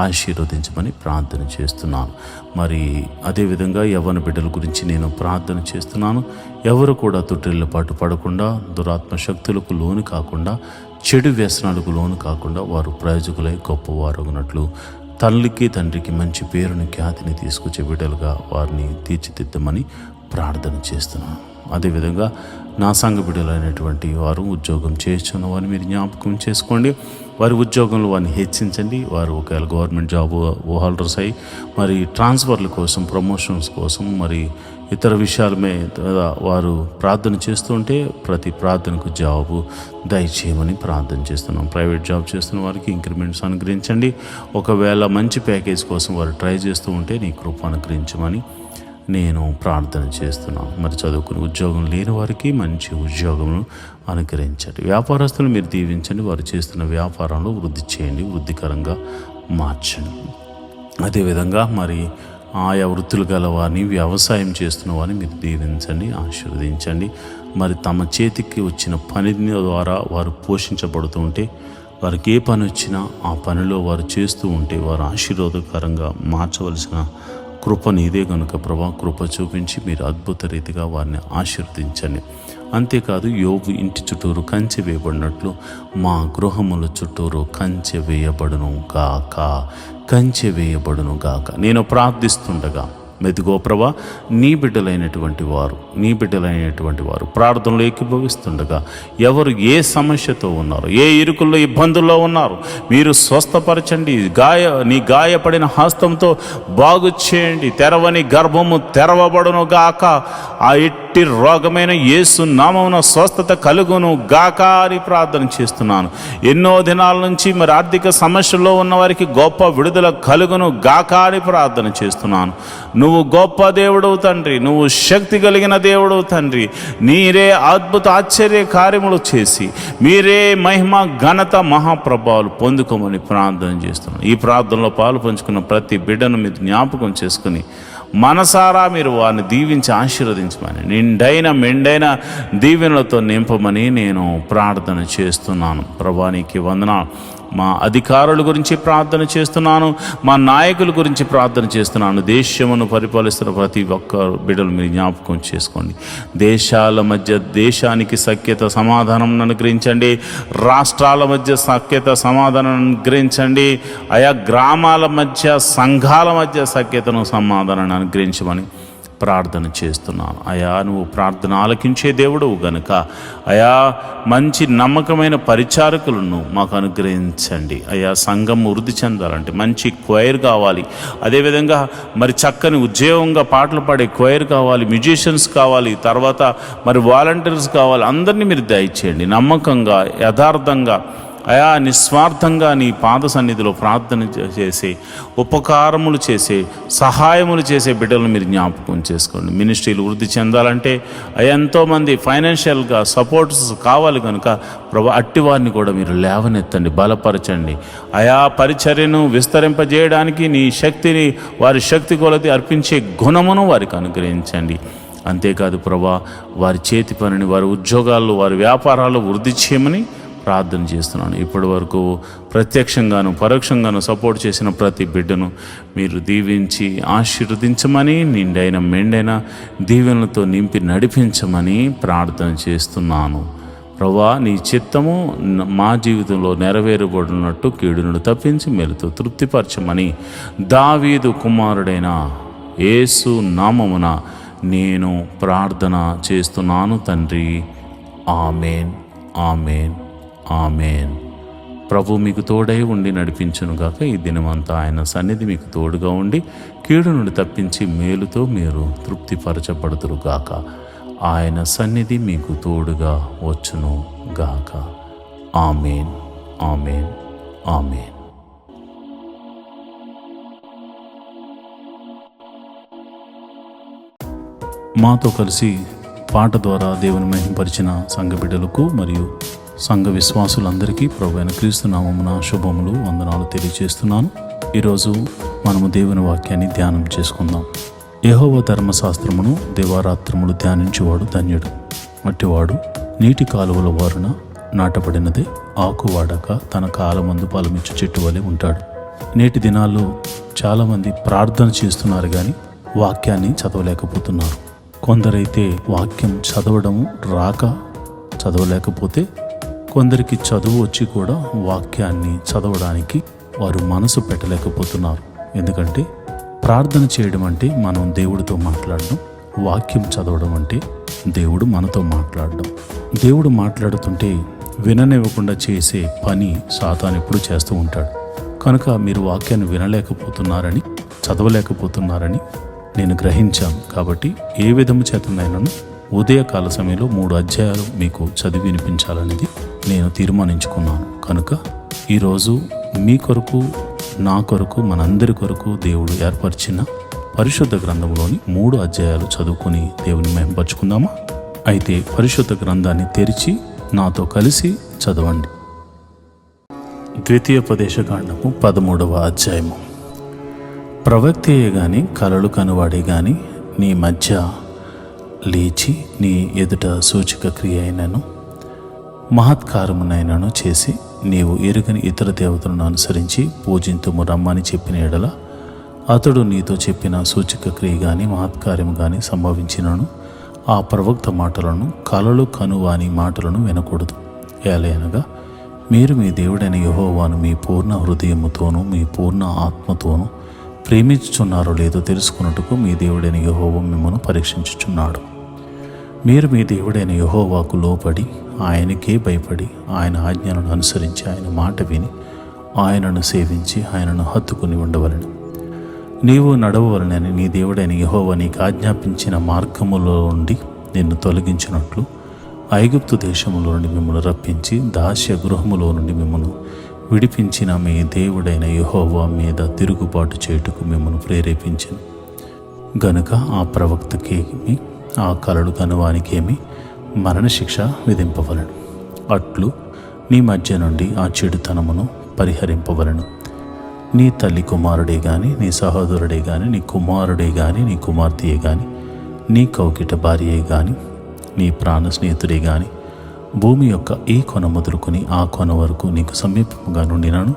ఆశీర్వదించమని ప్రార్థన చేస్తున్నాను. మరి అదేవిధంగా యవ్వన బిడ్డల గురించి నేను ప్రార్థన చేస్తున్నాను. ఎవరు కూడా తొట్టిళ్ళపాటు పడకుండా, దురాత్మ శక్తులకు లోను కాకుండా, చెడు వ్యసనాలకు లోను కాకుండా వారు ప్రయోజకులై గొప్పవారు అగునట్లు తల్లికి తండ్రికి మంచి పేరుని, ఖ్యాతిని తీసుకొచ్చే బిడ్డలుగా వారిని తీర్చిదిద్దమని ప్రార్థన చేస్తున్నాను. అదేవిధంగా నా సంఘ బిడ్డలైనటువంటి వారు ఉద్యోగం చేస్తున్న వారిని మీరు జ్ఞాపకం చేసుకోండి. వారి ఉద్యోగంలో వారిని హెచ్చించండి. వారు ఒకవేళ గవర్నమెంట్ జాబ్ హోల్డర్స్ అయ్యి మరి ట్రాన్స్ఫర్ల కోసం, ప్రమోషన్స్ కోసం, మరి ఇతర విషయాల మీద వారు ప్రార్థన చేస్తుంటే ప్రతి ప్రార్థనకు జవాబు దయచేయమని ప్రార్థన చేస్తున్నాం. ప్రైవేట్ జాబ్ చేస్తున్న వారికి ఇంక్రిమెంట్స్ అనుగ్రహించండి. ఒకవేళ మంచి ప్యాకేజ్ కోసం వారు ట్రై చేస్తూ ఉంటే నీ కృప అనుగ్రహించమని నేను ప్రార్థన చేస్తున్నాను. మరి చదువుకుని ఉద్యోగం లేని వారికి మంచి ఉద్యోగమును అనుగ్రహించండి. వ్యాపారస్తులు మీరు దీవించండి. వారు చేస్తున్న వ్యాపారంలో వృద్ధి చేయండి, వృద్ధికరంగా మార్చండి. అదేవిధంగా మరి ఆయా వృత్తులు గల వారిని, వ్యవసాయం చేస్తున్న వారిని మీరు దీవించండి, ఆశీర్వదించండి. మరి తమ చేతికి వచ్చిన పని ద్వారా వారు పోషించబడుతూ ఉంటే, వారికి ఏ పని వచ్చినా ఆ పనిలో వారు చేస్తూ ఉంటే వారు ఆశీర్వాదకరంగా మార్చవలసిన కృప నీదే కనుక ప్రభా, కృప చూపించి మీరు అద్భుత రీతిగా వారిని ఆశీర్వదించండి. అంతేకాదు యోబు ఇంటి చుట్టూరు కంచె వేయబడినట్లు మా గృహముల చుట్టూరు కంచె వేయబడును గాక, కంచె వేయబడును గాక. నేను ప్రార్థిస్తుండగా మెదుగో ప్రభా, నీ బిడ్డలైనటువంటి వారు ప్రార్థనలో ఏకీభవిస్తుండగా ఎవరు ఏ సమస్యతో ఉన్నారు, ఏ ఇరుకుల్లో ఇబ్బందుల్లో ఉన్నారు మీరు స్వస్థపరచండి. నీ గాయపడిన హస్తంతో బాగు చేయండి. తెరవని గర్భము తెరవబడును గాక. ఆ ఎట్టి రోగమైన యేసు నామమున స్వస్థత కలుగును గాక అని ప్రార్థన చేస్తున్నాను. ఎన్నో దినాల నుంచి మరి ఆర్థిక సమస్యల్లో ఉన్న వారికి గొప్ప విడుదల కలుగును గాక అని ప్రార్థన చేస్తున్నాను. నువ్వు గొప్ప దేవుడవు తండ్రి, నువ్వు శక్తి కలిగిన దేవుడవు తండ్రి. నీరే అద్భుత ఆశ్చర్య కార్యములు చేసి మీరే మహిమ, ఘనత, మహాప్రభావాలు పొందుకోమని ప్రార్థన చేస్తున్నాను. ఈ ప్రార్థనలో పాలు పంచుకున్న ప్రతి బిడ్డను మీరు జ్ఞాపకం చేసుకుని మనసారా మీరు వారిని దీవించి ఆశీర్వదించమని, నిండైన మెండైన దీవెనలతో నింపమని నేను ప్రార్థన చేస్తున్నాను. ప్రభా నీకు వందనాలు. మా అధికారుల గురించి ప్రార్థన చేస్తున్నాను, మా నాయకుల గురించి ప్రార్థన చేస్తున్నాను. దేశమును పరిపాలిస్తున్న ప్రతి ఒక్క బిడ్డలు మీరు జ్ఞాపకం చేసుకోండి. దేశాల మధ్య దేశానికి సఖ్యత, సమాధానం అనుగ్రహించండి. రాష్ట్రాల మధ్య సఖ్యత, సమాధానం అనుగ్రహించండి. ఆయా గ్రామాల మధ్య, సంఘాల మధ్య సఖ్యతను, సమాధానాన్ని అనుగ్రహించమని ప్రార్థన చేస్తున్నాను. అయా, నువ్వు ప్రార్థన ఆలకించే దేవుడవు గనుక అయా, మంచి నమ్మకమైన పరిచారకులను మాకు అనుగ్రహించండి. అయా, సంఘం వృద్ధి చెందాలంటే మంచి క్వైర్ కావాలి, అదేవిధంగా మరి చక్కని ఉద్యోగంగా పాటలు పాడే క్వైర్ కావాలి, మ్యూజిషియన్స్ కావాలి, తర్వాత మరి వాలంటీర్స్ కావాలి. అందరినీ మీరు దయచేయండి. నమ్మకంగా, యథార్థంగా, అయా, నిస్వార్థంగా నీ పాద సన్నిధిలో ప్రార్థన చేసే, ఉపకారములు చేసే, సహాయములు చేసే బిడ్డలను మీరు జ్ఞాపకం చేసుకోండి. మినిస్ట్రీలు వృద్ధి చెందాలంటే ఎంతోమంది ఫైనాన్షియల్గా సపోర్ట్స్ కావాలి కనుక ప్రభు అట్టివారిని కూడా మీరు లేవనెత్తండి, బలపరచండి. అయా, పరిచర్యను విస్తరింపజేయడానికి నీ శక్తిని, వారి శక్తి కొలది అర్పించే గుణమును వారికి అనుగ్రహించండి. అంతేకాదు ప్రభా, వారి చేతి పనిని, వారి ఉద్యోగాల్లో, వారి వ్యాపారాల్లో వృద్ధి చేయమని ప్రార్థన చేస్తున్నాను. ఇప్పటి వరకు ప్రత్యక్షంగాను పరోక్షంగాను సపోర్ట్ చేసిన ప్రతి బిడ్డను మీరు దీవించి ఆశీర్వదించమని, నిండైన మెండైన దీవెనలతో నింపి నడిపించమని ప్రార్థన చేస్తున్నాను. ప్రభువా, నీ చిత్తము మా జీవితంలో నెరవేరబడినట్టు కీడును తప్పించి మేలుతో తృప్తిపరచమని దావీదు కుమారుడైన యేసు నామమున నేను ప్రార్థన చేస్తున్నాను తండ్రి. ఆమేన్, ఆమేన్, ఆమేన్. ప్రభు మీకు తోడై ఉండి నడిపించునుగాక. ఈ దినమంతా ఆయన సన్నిధి మీకు తోడుగా ఉండి కీడు నుండి తప్పించి మేలుతో మీరు తృప్తిపరచబడుతురుగాక. ఆయన సన్నిధి మీకు తోడుగా వచ్చును గాక. ఆమేన్, ఆమేన్, ఆమేన్. మాతో కలిసి పాట ద్వారా దేవుని మహింపరిచిన సంఘ బిడ్డలకు మరియు సంఘ విశ్వాసులందరికీ ప్రభువైన క్రీస్తు నామమున శుభములు, వందనాలు తెలియజేస్తున్నాను. ఈరోజు మనము దేవుని వాక్యాన్ని ధ్యానం చేసుకుందాం. యెహోవా ధర్మశాస్త్రమును దివారాత్రములు ధ్యానించేవాడు ధన్యుడు. అట్టివాడు నీటి కాలువల వారున నాటబడినదే, ఆకు వాడక తన కాలమందు ఫలమిచ్చు చెట్టు వలె ఉంటాడు. నేటి దినాల్లో చాలామంది ప్రార్థన చేస్తున్నారు కానీ వాక్యాన్ని చదవలేకపోతున్నారు. కొందరైతే వాక్యం చదవడము రాక చదవలేకపోతే, కొందరికి చదువు వచ్చి కూడా వాక్యాన్ని చదవడానికి వారు మనసు పెట్టలేకపోతున్నారు. ఎందుకంటే ప్రార్థన చేయడం అంటే మనం దేవుడితో మాట్లాడడం, వాక్యం చదవడం అంటే దేవుడు మనతో మాట్లాడడం. దేవుడు మాట్లాడుతుంటే విననివ్వకుండా చేసే పని సాతాను ఎప్పుడు చేస్తూ ఉంటాడు. కనుక మీరు వాక్యాన్ని వినలేకపోతున్నారని, చదవలేకపోతున్నారని నేను గ్రహించాను. కాబట్టి ఏ విధము చేతనైనాను ఉదయకాల సమయంలో 3 అధ్యాయాలు మీకు చదివి వినిపించాలనేది నేను తీర్మానించుకున్నాను. కనుక ఈరోజు మీ కొరకు, నా కొరకు, మనందరి కొరకు దేవుడు ఏర్పరిచిన పరిశుద్ధ గ్రంథంలోని 3 అధ్యాయాలు చదువుకొని దేవుని మహింపరచుకుందామా? అయితే పరిశుద్ధ గ్రంథాన్ని తెరిచి నాతో కలిసి చదవండి. ద్వితీయోపదేశకాండము 13వ అధ్యాయము. ప్రవక్తయే గాని కలలు కనువాడే గాని నీ మధ్య లేచి నీ ఎదుట సూచక క్రియ అయినను మహత్కారమునైనను చేసి నీవు ఎరుగని ఇతర దేవతలను అనుసరించి పూజింతుము రమ్మని చెప్పిన ఎడల అతడు నీతో చెప్పిన సూచక క్రియ కానీ మహత్కార్యము కానీ సంభవించినను ఆ ప్రవక్త మాటలను, కలలు కనువాని మాటలను వినకూడదు. ఏలయనగా మీరు మీ దేవుడైన యెహోవాను మీ పూర్ణ హృదయముతోనూ మీ పూర్ణ ఆత్మతోనూ ప్రేమించుచున్నారో లేదో తెలుసుకున్నట్టుకు మీ దేవుడైన యెహోవా మిమ్మల్ని పరీక్షించుచున్నాడు. మీరు మీ దేవుడైన యెహోవాకు లోపడి ఆయనకే భయపడి ఆయన ఆజ్ఞలను అనుసరించి ఆయన మాట విని ఆయనను సేవించి ఆయనను హత్తుకుని ఉండవలెను. నీవు నడవవలనని నీ దేవుడైన యెహోవా నీకు ఆజ్ఞాపించిన మార్గములో నుండి నిన్ను తొలగించినట్లు ఐగుప్తు దేశములో నుండి మిమ్మల్ని రప్పించి దాస్య గృహములో నుండి మిమ్మల్ని విడిపించిన మీ దేవుడైన యెహోవా మీద తిరుగుబాటు చేయుటకు మిమ్మల్ని ప్రేరేపించను గనుక ఆ ప్రవక్తకేమి ఆ కలలు కనువానికేమి మరణశిక్ష విధింపవలను. అట్లు నీ మధ్య నుండి ఆ చెడుతనమును పరిహరింపవలను. నీ తల్లి కుమారుడే గాని, నీ సహోదరుడే గాని, నీ కుమారుడే గాని, నీ కుమార్తెయే గాని, నీ కౌకిట భార్యే గాని, నీ ప్రాణ స్నేహితుడే గాని భూమి యొక్క ఈ కొన మొదలుకొని ఆ కొన వరకు నీకు సమీపముగా నుండినను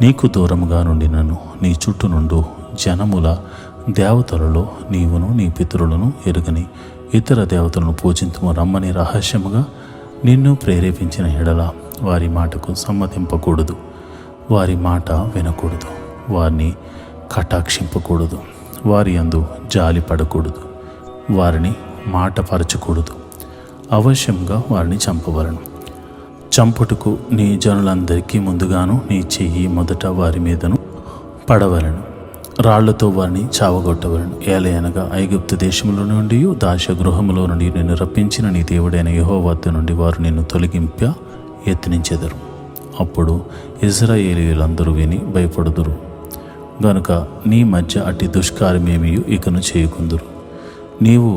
నీకు దూరముగా నుండినను నీ చుట్టూ నుండు జనముల దేవతలలో నీవును నీ పితరులను ఎరుగని ఇతర దేవతలను పూజింతుము రమ్మని రహస్యముగా నిన్ను ప్రేరేపించిన ఎడల వారి మాటకు సమ్మతింపకూడదు, వారి మాట వినకూడదు, వారిని కటాక్షింపకూడదు, వారి యందు జాలి పడకూడదు. వారిని మాటపరచకూడదు. అవశ్యంగా వారిని చంపవలను. చంపుటకు నీ జనులందరికీ ముందుగాను నీ చెయ్యి మొదట వారి మీదను పడవలను. రాళ్లతో వారిని చావగొట్టవలను. ఏలయనగా ఐగుప్తు దేశములో నుండి దాస్యగృహములో నుండి నిన్ను రప్పించిన నీ దేవుడైన యెహోవా వద్ద నుండి వారు నిన్ను తొలగింప యత్నించెదరు. అప్పుడు ఇశ్రాయేలీయులందరూ విని భయపడుదురు గనుక నీ మధ్య అట్టి దుష్కార్యమేమీ ఇకను చేయకుందురు. నీవు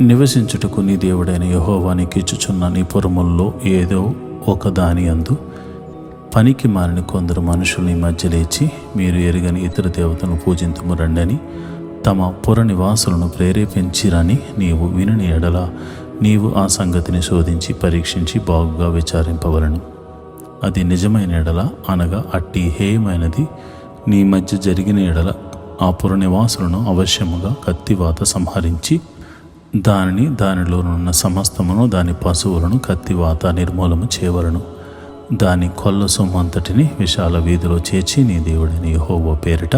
నివసించుటకు నీ దేవుడైన యెహోవా నీకిచ్చుచున్న నీ పురముల్లో ఏదో ఒక దాని యందు పనికి మారిన కొందరు మనుషులు నీ మధ్య లేచి, మీరు ఎరుగని ఇతర దేవతలను పూజింతుము రండని తమ పుర నివాసులను ప్రేరేపించిరని నీవు వినని ఎడల నీవు ఆ సంగతిని శోధించి పరీక్షించి బాగుగా విచారింపవలను. అది నిజమైన ఎడల, అనగా అట్టి హేయమైనది నీ మధ్య జరిగిన ఎడల, ఆ పుర నివాసులను అవశ్యముగా కత్తివాత సంహరించి దానిలోనున్న సమస్తమును దాని పశువులను కత్తివాత నిర్మూలము చేయవలను. దాని కొల్ల సొమ్మంతటిని విశాల వీధిలో చేర్చి నీ దేవుడైన యెహోవా పేరిట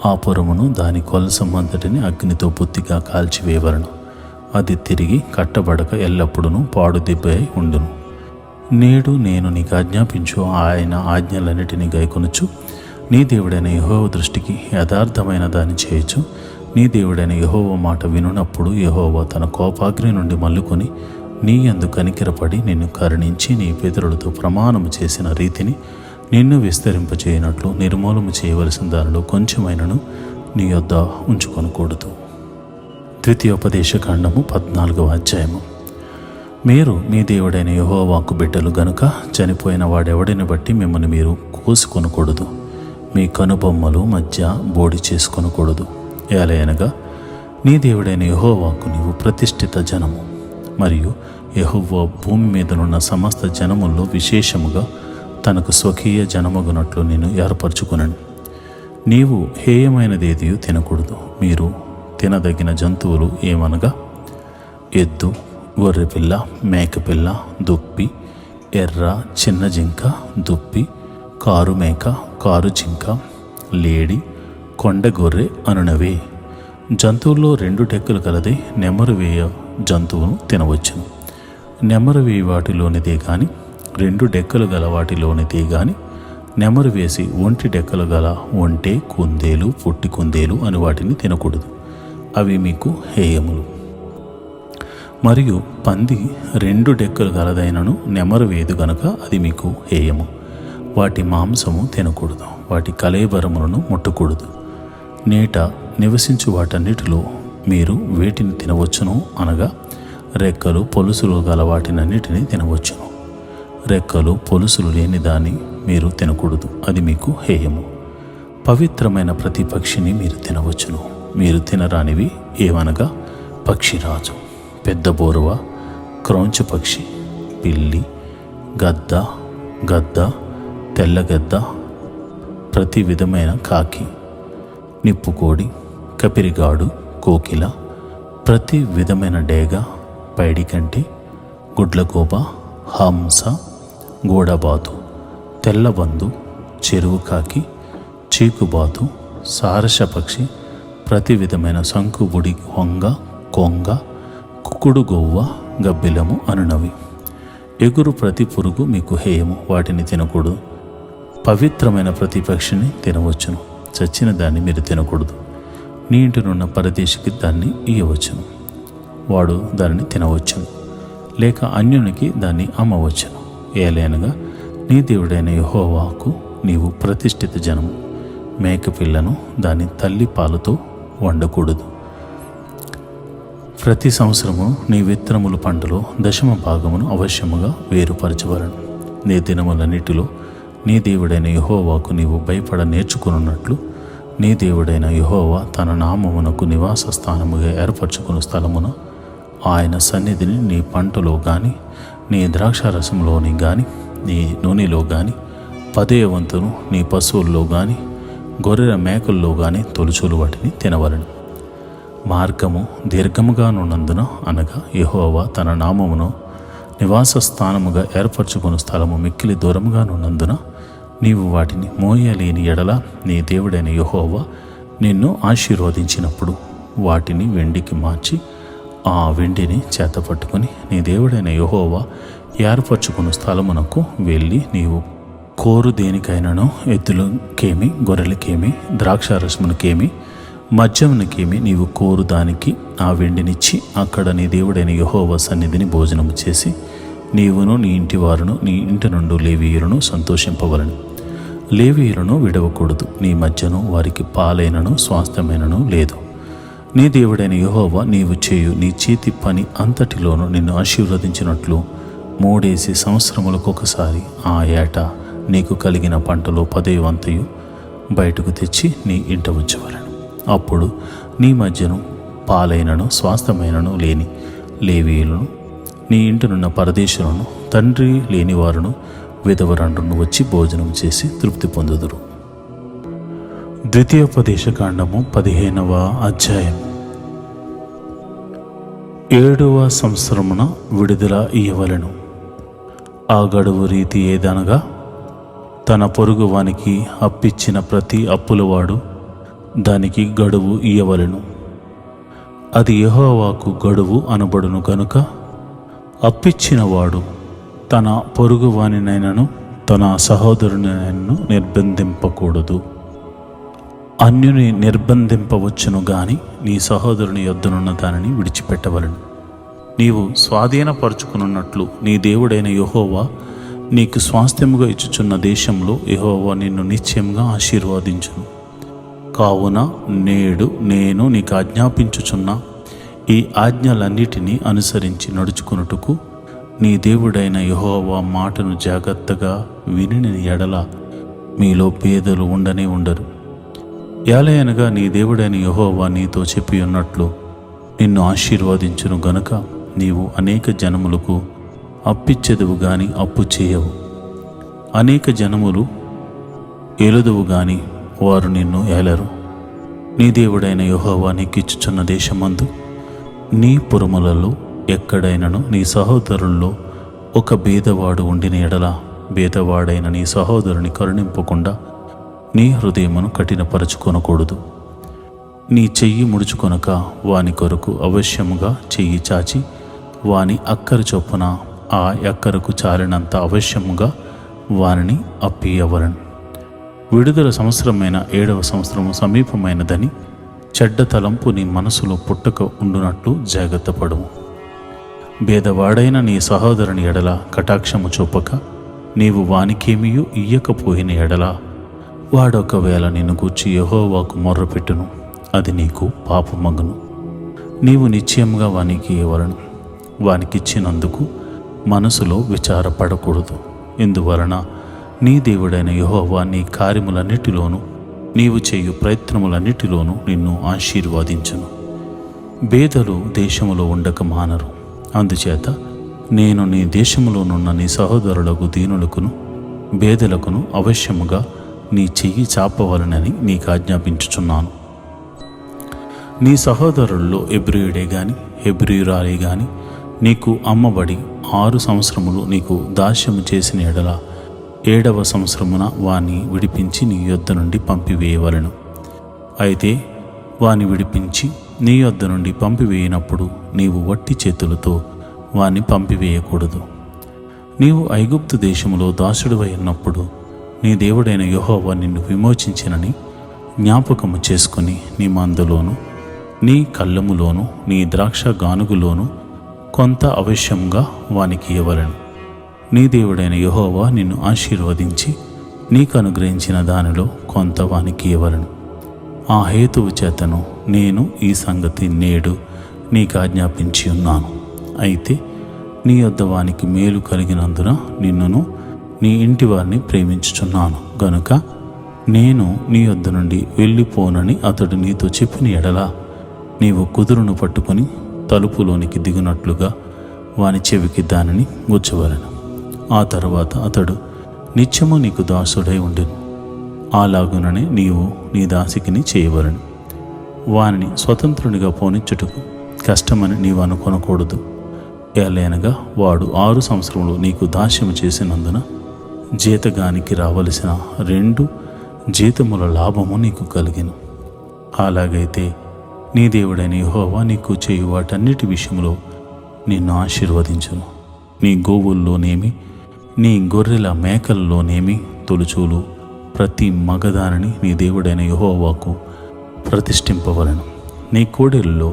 ఆ పురమును దాని కొల్ల సొమ్మంతటిని అగ్నితో పూర్తిగా కాల్చివేయవలను. అది తిరిగి కట్టబడక ఎల్లప్పుడూ పాడుదిబ్బై ఉండును. నేడు నేను నీకు ఆజ్ఞాపించు ఆయన ఆజ్ఞలన్నిటినీ గైకొనుచు నీ దేవుడైన యెహోవా దృష్టికి యథార్థమైన దాన్ని చేయొచ్చు. నీ దేవుడైన యెహోవా మాట వినునప్పుడు యెహోవా తన కోపాగ్ని నుండి మల్లుకొని నీ యందు కనికరపడి నిన్ను కరుణించి నీ పితరులతో ప్రమాణము చేసిన రీతిని నిన్ను విస్తరింపచేయనట్లు నిర్మూలము చేయవలసిన దానిలో కొంచెమైనను నీ యొద్ద ఉంచుకొనకూడదు. ద్వితీయోపదేశకాండము 14వ అధ్యాయము. మీరు మీ దేవుడైన యెహోవాకు బిడ్డలు గనుక చనిపోయిన వాడెవడిని బట్టి మిమ్మల్ని మీరు కోసుకొనకూడదు. మీ కనుబొమ్మలు మధ్య బోడి చేసుకొనకూడదు. ఏలయనగా నీ దేవుడైన యెహోవాకు నీవు ప్రతిష్ఠిత జనము, మరియు యెహోవా భూమి మీదనున్న సమస్త జనముల్లో విశేషముగా తనకు స్వకీయ జనమగునట్లు నేను ఏర్పరచుకునను. నీవు హేయమైనదేది తినకూడదు. మీరు తినదగిన జంతువులు ఏమనగా ఎద్దు, గొర్రెపిల్ల, మేకపిల్ల, దుప్పి, ఎర్ర, చిన్న జింక, దుప్పి, కారు మేక, కారు జింక, లేడి, కొండ గొర్రె అనునవే. జంతువుల్లో 2 డెక్కలు కలదే నెమరు వేయ జంతువును తినవచ్చును. నెమరు వేయి వాటిలోనిదే గాని 2 డెక్కలు గల వాటిలోనిదే గాని నెమరు వేసి 1 డెక్కలు గల ఒంటె, కుందేలు, పొట్టి కుందేలు అని వాటిని తినకూడదు. అవి మీకు హేయములు. మరియు పంది 2 డెక్కలు గలదైనను నెమరు వేదు గనుక అది మీకు హేయము. వాటి మాంసము తినకూడదు. వాటి కళేబరములను ముట్టకూడదు. నేట నివసించు వాటన్నిటిలో మీరు వేటిని తినవచ్చును, అనగా రెక్కలు పొలుసులు గల వాటినన్నిటినీ తినవచ్చును. రెక్కలు పొలుసులు లేని దాన్ని మీరు తినకూడదు. అది మీకు హేయము. పవిత్రమైన ప్రతి పక్షిని మీరు తినవచ్చును. మీరు తినరానివి ఏమనగా పక్షిరాజు, పెద్ద బోరువ, క్రౌంచ పక్షి, పిల్లి, గద్ద, తెల్లగద్ద, ప్రతి విధమైన కాకి, నిప్పుకోడి, కపిరిగాడు, కోకిల, ప్రతి విధమైన డేగ, పైడికంటి, గుడ్లగోబ, హంస, గోడబాతు, తెల్లబందు, చెరువు కాకి, చీకుబాతు, సారస పక్షి, ప్రతి విధమైన శంకుబుడి, వంగ, కొంగ, కుక్కుడు గొవ్వ, గబ్బిలము అనునవి. ఎగురు ప్రతి పురుగు మీకు హేయము. వాటిని తినకూడదు. పవిత్రమైన ప్రతి పక్షిని తినవచ్చును. చచ్చిన దాన్ని మీరు తినకూడదు. నీ ఇంటినున్న పరదేశికి దాన్ని ఇయ్యవచ్చును. వాడు దానిని తినవచ్చును, లేక అన్యునికి దాన్ని అమ్మవచ్చును. ఏలైనగా నీ దేవుడైన యెహోవాకు నీవు ప్రతిష్ఠిత జనము. మేకపిల్లను దాని తల్లి పాలతో వండకూడదు. ప్రతి సంవత్సరము నీ విత్తనముల పంటలో 10వ భాగమును అవశ్యముగా వేరుపరచవలను. నీ దినములన్నిటిలో నీ దేవుడైన యెహోవాకు నీవు భయపడ నేర్చుకున్నట్లు నీ దేవుడైన యెహోవా తన నామమునకు నివాస స్థానముగా ఏర్పరచుకున్న స్థలమున ఆయన సన్నిధిని నీ పంటలో గాని, నీ ద్రాక్షారసంలోని గాని, నీ నూనెలో గాని, 10వ వంతును నీ పశువుల్లో గాని, గొర్రెల మేకల్లో గాని తొలుచులు వాటిని తినవలను. మార్గము దీర్ఘముగానున్నందున, అనగా యెహోవా తన నామమును నివాస స్థానముగా ఏర్పరచుకున్న స్థలము మిక్కిలి దూరముగానున్నందున నీవు వాటిని మోయలేని ఎడల నీ దేవుడైన యెహోవా నిన్ను ఆశీర్వదించినప్పుడు వాటిని వెండికి మార్చి ఆ వెండిని చేతపట్టుకుని నీ దేవుడైన యెహోవా ఏర్పరచుకున్న స్థలమునకు వెళ్ళి నీవు కోరు దేనికైనాను ఎద్దులకేమి గొర్రెలకేమి ద్రాక్షారసమునకేమి మద్యమునకేమి నీవు కోరు దానికి ఆ వెండినిచ్చి అక్కడ నీ దేవుడైన యెహోవా సన్నిధిని భోజనము చేసి నీవును నీ ఇంటి వారును నీ ఇంటి నుండి లేవీయులను సంతోషింపవలను. లేవీయులను విడవకూడదు. నీ మధ్యను వారికి పాలైనను స్వాస్థ్యమైనను లేదు. నీ దేవుడైన యెహోవా నీవు చేయు నీ చేతి పని అంతటిలోనూ నిన్ను ఆశీర్వదించినట్లు 3 సంవత్సరములకు ఒకసారి ఆ ఏట నీకు కలిగిన పంటలో 10వ వంతు బయటకు తెచ్చి నీ ఇంట ఉంచవలను. అప్పుడు నీ మధ్యను పాలైనను స్వాస్థ్యమైనను లేని లేవీయులను నీ ఇంటనున్న పరదేశులను తండ్రి లేనివారును విధవరండును వచ్చి భోజనం చేసి తృప్తి పొందుదురు. ద్వితీయోపదేశకాండము 15వ అధ్యాయం. 7వ సంవత్సరమున విడుదల ఇయ్యవలెను. ఆ గడువు రీతి ఏదనగా తన పొరుగు వానికి అప్పిచ్చిన ప్రతి అప్పులవాడు దానికి గడువు ఇయ్యవలెను. అది యెహోవాకు గడువు అనబడును గనుక అప్పిచ్చినవాడు తన పొరుగువానినైనను తన సహోదరునినైనను నిర్బంధింపకూడదు. అన్యుని నిర్బంధింపవచ్చును గాని నీ సహోదరుని యొద్దనున్న దానిని విడిచిపెట్టవలను. నీవు స్వాధీనపరుచుకున్నట్లు నీ దేవుడైన యెహోవా నీకు స్వాస్థ్యముగా ఇచ్చుచున్న దేశంలో యెహోవా నిన్ను నిశ్చయంగా ఆశీర్వదించును. కావున నేడు నేను నీకు ఆజ్ఞాపించుచున్న ఈ ఆజ్ఞలన్నిటినీ అనుసరించి నడుచుకున్నట్టుకు నీ దేవుడైన యెహోవా మాటను జాగ్రత్తగా విని ఎడల మీలో పేదలు ఉండనే ఉండరు. ఏలయనగా నీ దేవుడైన యెహోవా నీతో చెప్పి ఉన్నట్లు నిన్ను ఆశీర్వదించును గనుక నీవు అనేక జనములకు అప్పిచ్చెదవు గాని అప్పు చేయవు. అనేక జనములు ఏలుదువు గాని వారు నిన్ను ఏలరు. నీ దేవుడైన యెహోవా నీకిచ్చుచున్న దేశమందు నీ పురములలో ఎక్కడైనను నీ సహోదరుల్లో ఒక బీదవాడు ఉండిన ఎడల బీదవాడైన నీ సహోదరుని కరుణింపకుండా నీ హృదయమును కఠినపరచుకొనకూడదు. నీ చెయ్యి ముడుచుకొనక వాని కొరకు అవశ్యముగా చెయ్యి చాచి వాని అక్కర చొప్పున ఆ ఎక్కరకు చాలినంత అవశ్యముగా వానిని అప్పియవలను. విడుదల సంవత్సరమైన 7వ సంవత్సరము సమీపమైనదని చెడ్డ తలంపు నీ మనసులో పుట్టక ఉండునట్లు జాగ్రత్త పడుము. భేదవాడైన నీ సహోదరుని ఎడల కటాక్షము చూపక నీవు వానికేమియూ ఇయ్యకపోయిన ఎడల వాడొకవేళ నిన్ను గూర్చి యెహోవాకు మొర్రపెట్టును, అది నీకు పాపమగును. నీవు నిశ్చయముగా వానికి ఇవ్వవలను. వానికిచ్చినందుకు మనసులో విచారపడకూడదు. ఇందువలన నీ దేవుడైన యెహోవా నీ కార్యములన్నిటిలోనూ నీవు చేయు ప్రయత్నములన్నిటిలోనూ నిన్ను ఆశీర్వదించును. బేదలు దేశములో ఉండక మానరు. అందుచేత నేను నీ దేశములోనున్న నీ సహోదరులకు దీనులకును బేదలకును అవశ్యముగా నీ చెయ్యి చాపవలనని నీకు ఆజ్ఞాపించుచున్నాను. నీ సహోదరుల్లో హెబ్రీయుడే గాని హెబ్రీయురాలే గాని నీకు అమ్మబడి 6 సంవత్సరములు నీకు దాస్యము చేసిన ఎడల 7వ సంవత్సరమున వాని విడిపించి నీ యొద్ద నుండి పంపివేయవలెను. అయితే వాని విడిపించి నీ యొద్ద నుండి పంపివేయినప్పుడు నీవు వట్టి చేతులతో వాని పంపివేయకూడదు. నీవు ఐగుప్తు దేశములో దాసుడివై ఉన్నప్పుడు నీ దేవుడైన యెహోవా నిన్ను విమోచించినని జ్ఞాపకము చేసుకుని నీ మందులోను నీ కళ్ళములోను నీ ద్రాక్ష గానుగులోను కొంత అవశ్యంగా వానికి ఇవ్వవలెను. నీ దేవుడైన యెహోవా నిన్ను ఆశీర్వదించి నీకు అనుగ్రహించిన దానిలో కొంత వానికి ఇవ్వవలెను. ఆ హేతువు చేతను నేను ఈ సంగతి నేడు నీకు ఆజ్ఞాపించి ఉన్నాను. అయితే నీ యొద్ద వానికి మేలు కలిగినందున నిన్నును నీ ఇంటి వారిని ప్రేమించుచున్నాను గనుక నేను నీ యొద్ద నుండి వెళ్ళిపోనని అతడు నీతో చెప్పిన ఎడల నీవు కుదురును పట్టుకొని తలుపులోనికి దిగునట్లుగా వాని చెవికి దానిని గుచ్చవలెను. ఆ తరువాత అతడు నిత్యము నీకు దాసుడై ఉండెను. అలాగుననే నీవు నీ దాసికిని చేయవలెను. వానిని స్వతంత్రునిగా పోనిచ్చుటకు కష్టమని నీవు అనుకొనకూడదు. ఏలైనగా వాడు 6 సంవత్సరములు నీకు దాస్యము చేసినందున జీతగానికి రావలసిన 2 జీతముల లాభము నీకు కలిగెను. అలాగైతే నీ దేవుడైన యెహోవా నీకు చేయు వాటన్నిటి విషయంలో నిన్ను ఆశీర్వదించును. నీ గోవుల్లోనేమి నీ గొర్రెల మేకల్లోనేమి తొలుచూలు ప్రతి మగదానిని నీ దేవుడైన యెహోవాకు ప్రతిష్ఠింపవలను. నీ కోడెలలో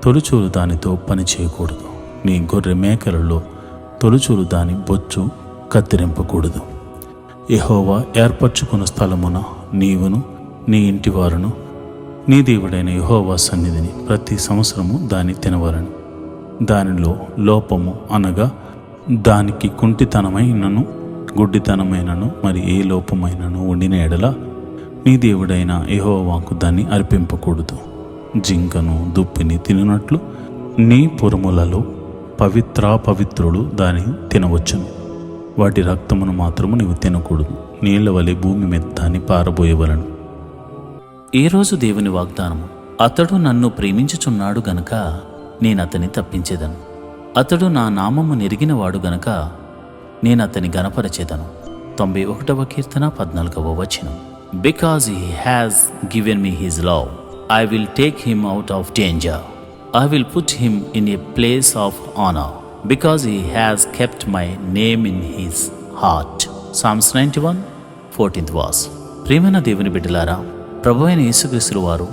తొలుచూలు దానితో పని చేయకూడదు. నీ గొర్రె మేకలలో తొలుచూలు దాని బొచ్చు కత్తిరింపకూడదు. యెహోవా ఏర్పరచుకున్న స్థలమున నీవును నీ ఇంటివారును నీ దేవుడైన యెహోవా సన్నిధిని ప్రతి సంవత్సరము దాన్ని తినవలను. దానిలో లోపము అనగా దానికి కుంటితనమైనను గుడ్డితనమైనను మరి ఏ లోపమైనను ఉండిన ఎడల నీ దేవుడైన యెహోవాకు దాన్ని అర్పింపకూడదు. జింకను దుప్పిని తినునట్లు నీ పురములలో పవిత్రులు దాన్ని తినవచ్చును. వాటి రక్తమును మాత్రము నీవు తినకూడదు. నీళ్ల వలె భూమి మీద దాన్ని పారబోయవలను. ఈ రోజు దేవుని వాగ్దానము, అతడు నన్ను ప్రేమించుచున్నాడు గనుక నేనతని తప్పించేదను. అతడు నా నామము నెరిగినవాడు గనుక నేనతని గనపరచేదను. 91వ కీర్తన 14వ వచనం. Because he has given me his love, I will take him out of danger. I will put him in a place of honor, because he has kept my name in his heart. Psalms 91, 14th verse. ప్రియమైన దేవుని బిడ్డలారా, ప్రభు అయిన యేసుక్రీస్తు వారు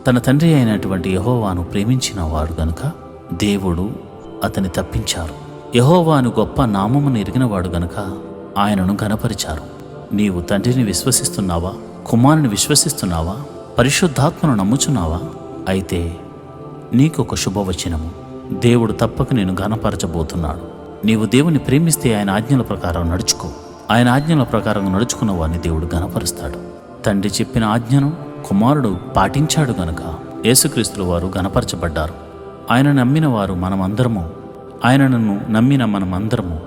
తన తండ్రి అయినటువంటి యెహోవాను ప్రేమించిన వాడు గనుక దేవుడు అతని తప్పించారు. యెహోవాను గొప్ప నామమును ఎరిగినవాడు గనుక ఆయనను ఘనపరిచారు. నీవు తండ్రిని విశ్వసిస్తున్నావా? కుమారుని విశ్వసిస్తున్నావా? పరిశుద్ధాత్మను నమ్ముచున్నావా? అయితే నీకొక శుభవచనము, దేవుడు తప్పక నేను ఘనపరచబోతున్నాడు. నీవు దేవుని ప్రేమిస్తే ఆయన ఆజ్ఞల ప్రకారం నడుచుకో. ఆయన ఆజ్ఞల ప్రకారం నడుచుకున్న వారిని దేవుడు ఘనపరుస్తాడు. తండ్రి చెప్పిన ఆజ్ఞను కుమారుడు పాటించాడు గనుక యేసుక్రీస్తుల వారు ఘనపరచబడ్డారు. ఆయన నమ్మిన వారు మనమందరము, ఆయనను నమ్మిన మనమందరము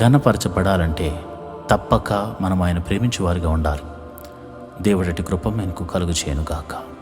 ఘనపరచబడాలంటే తప్పక మనం ఆయన ప్రేమించే వారిగా ఉండాలి. దేవుడటి కృప మనకు కలుగు చేయనుగాక.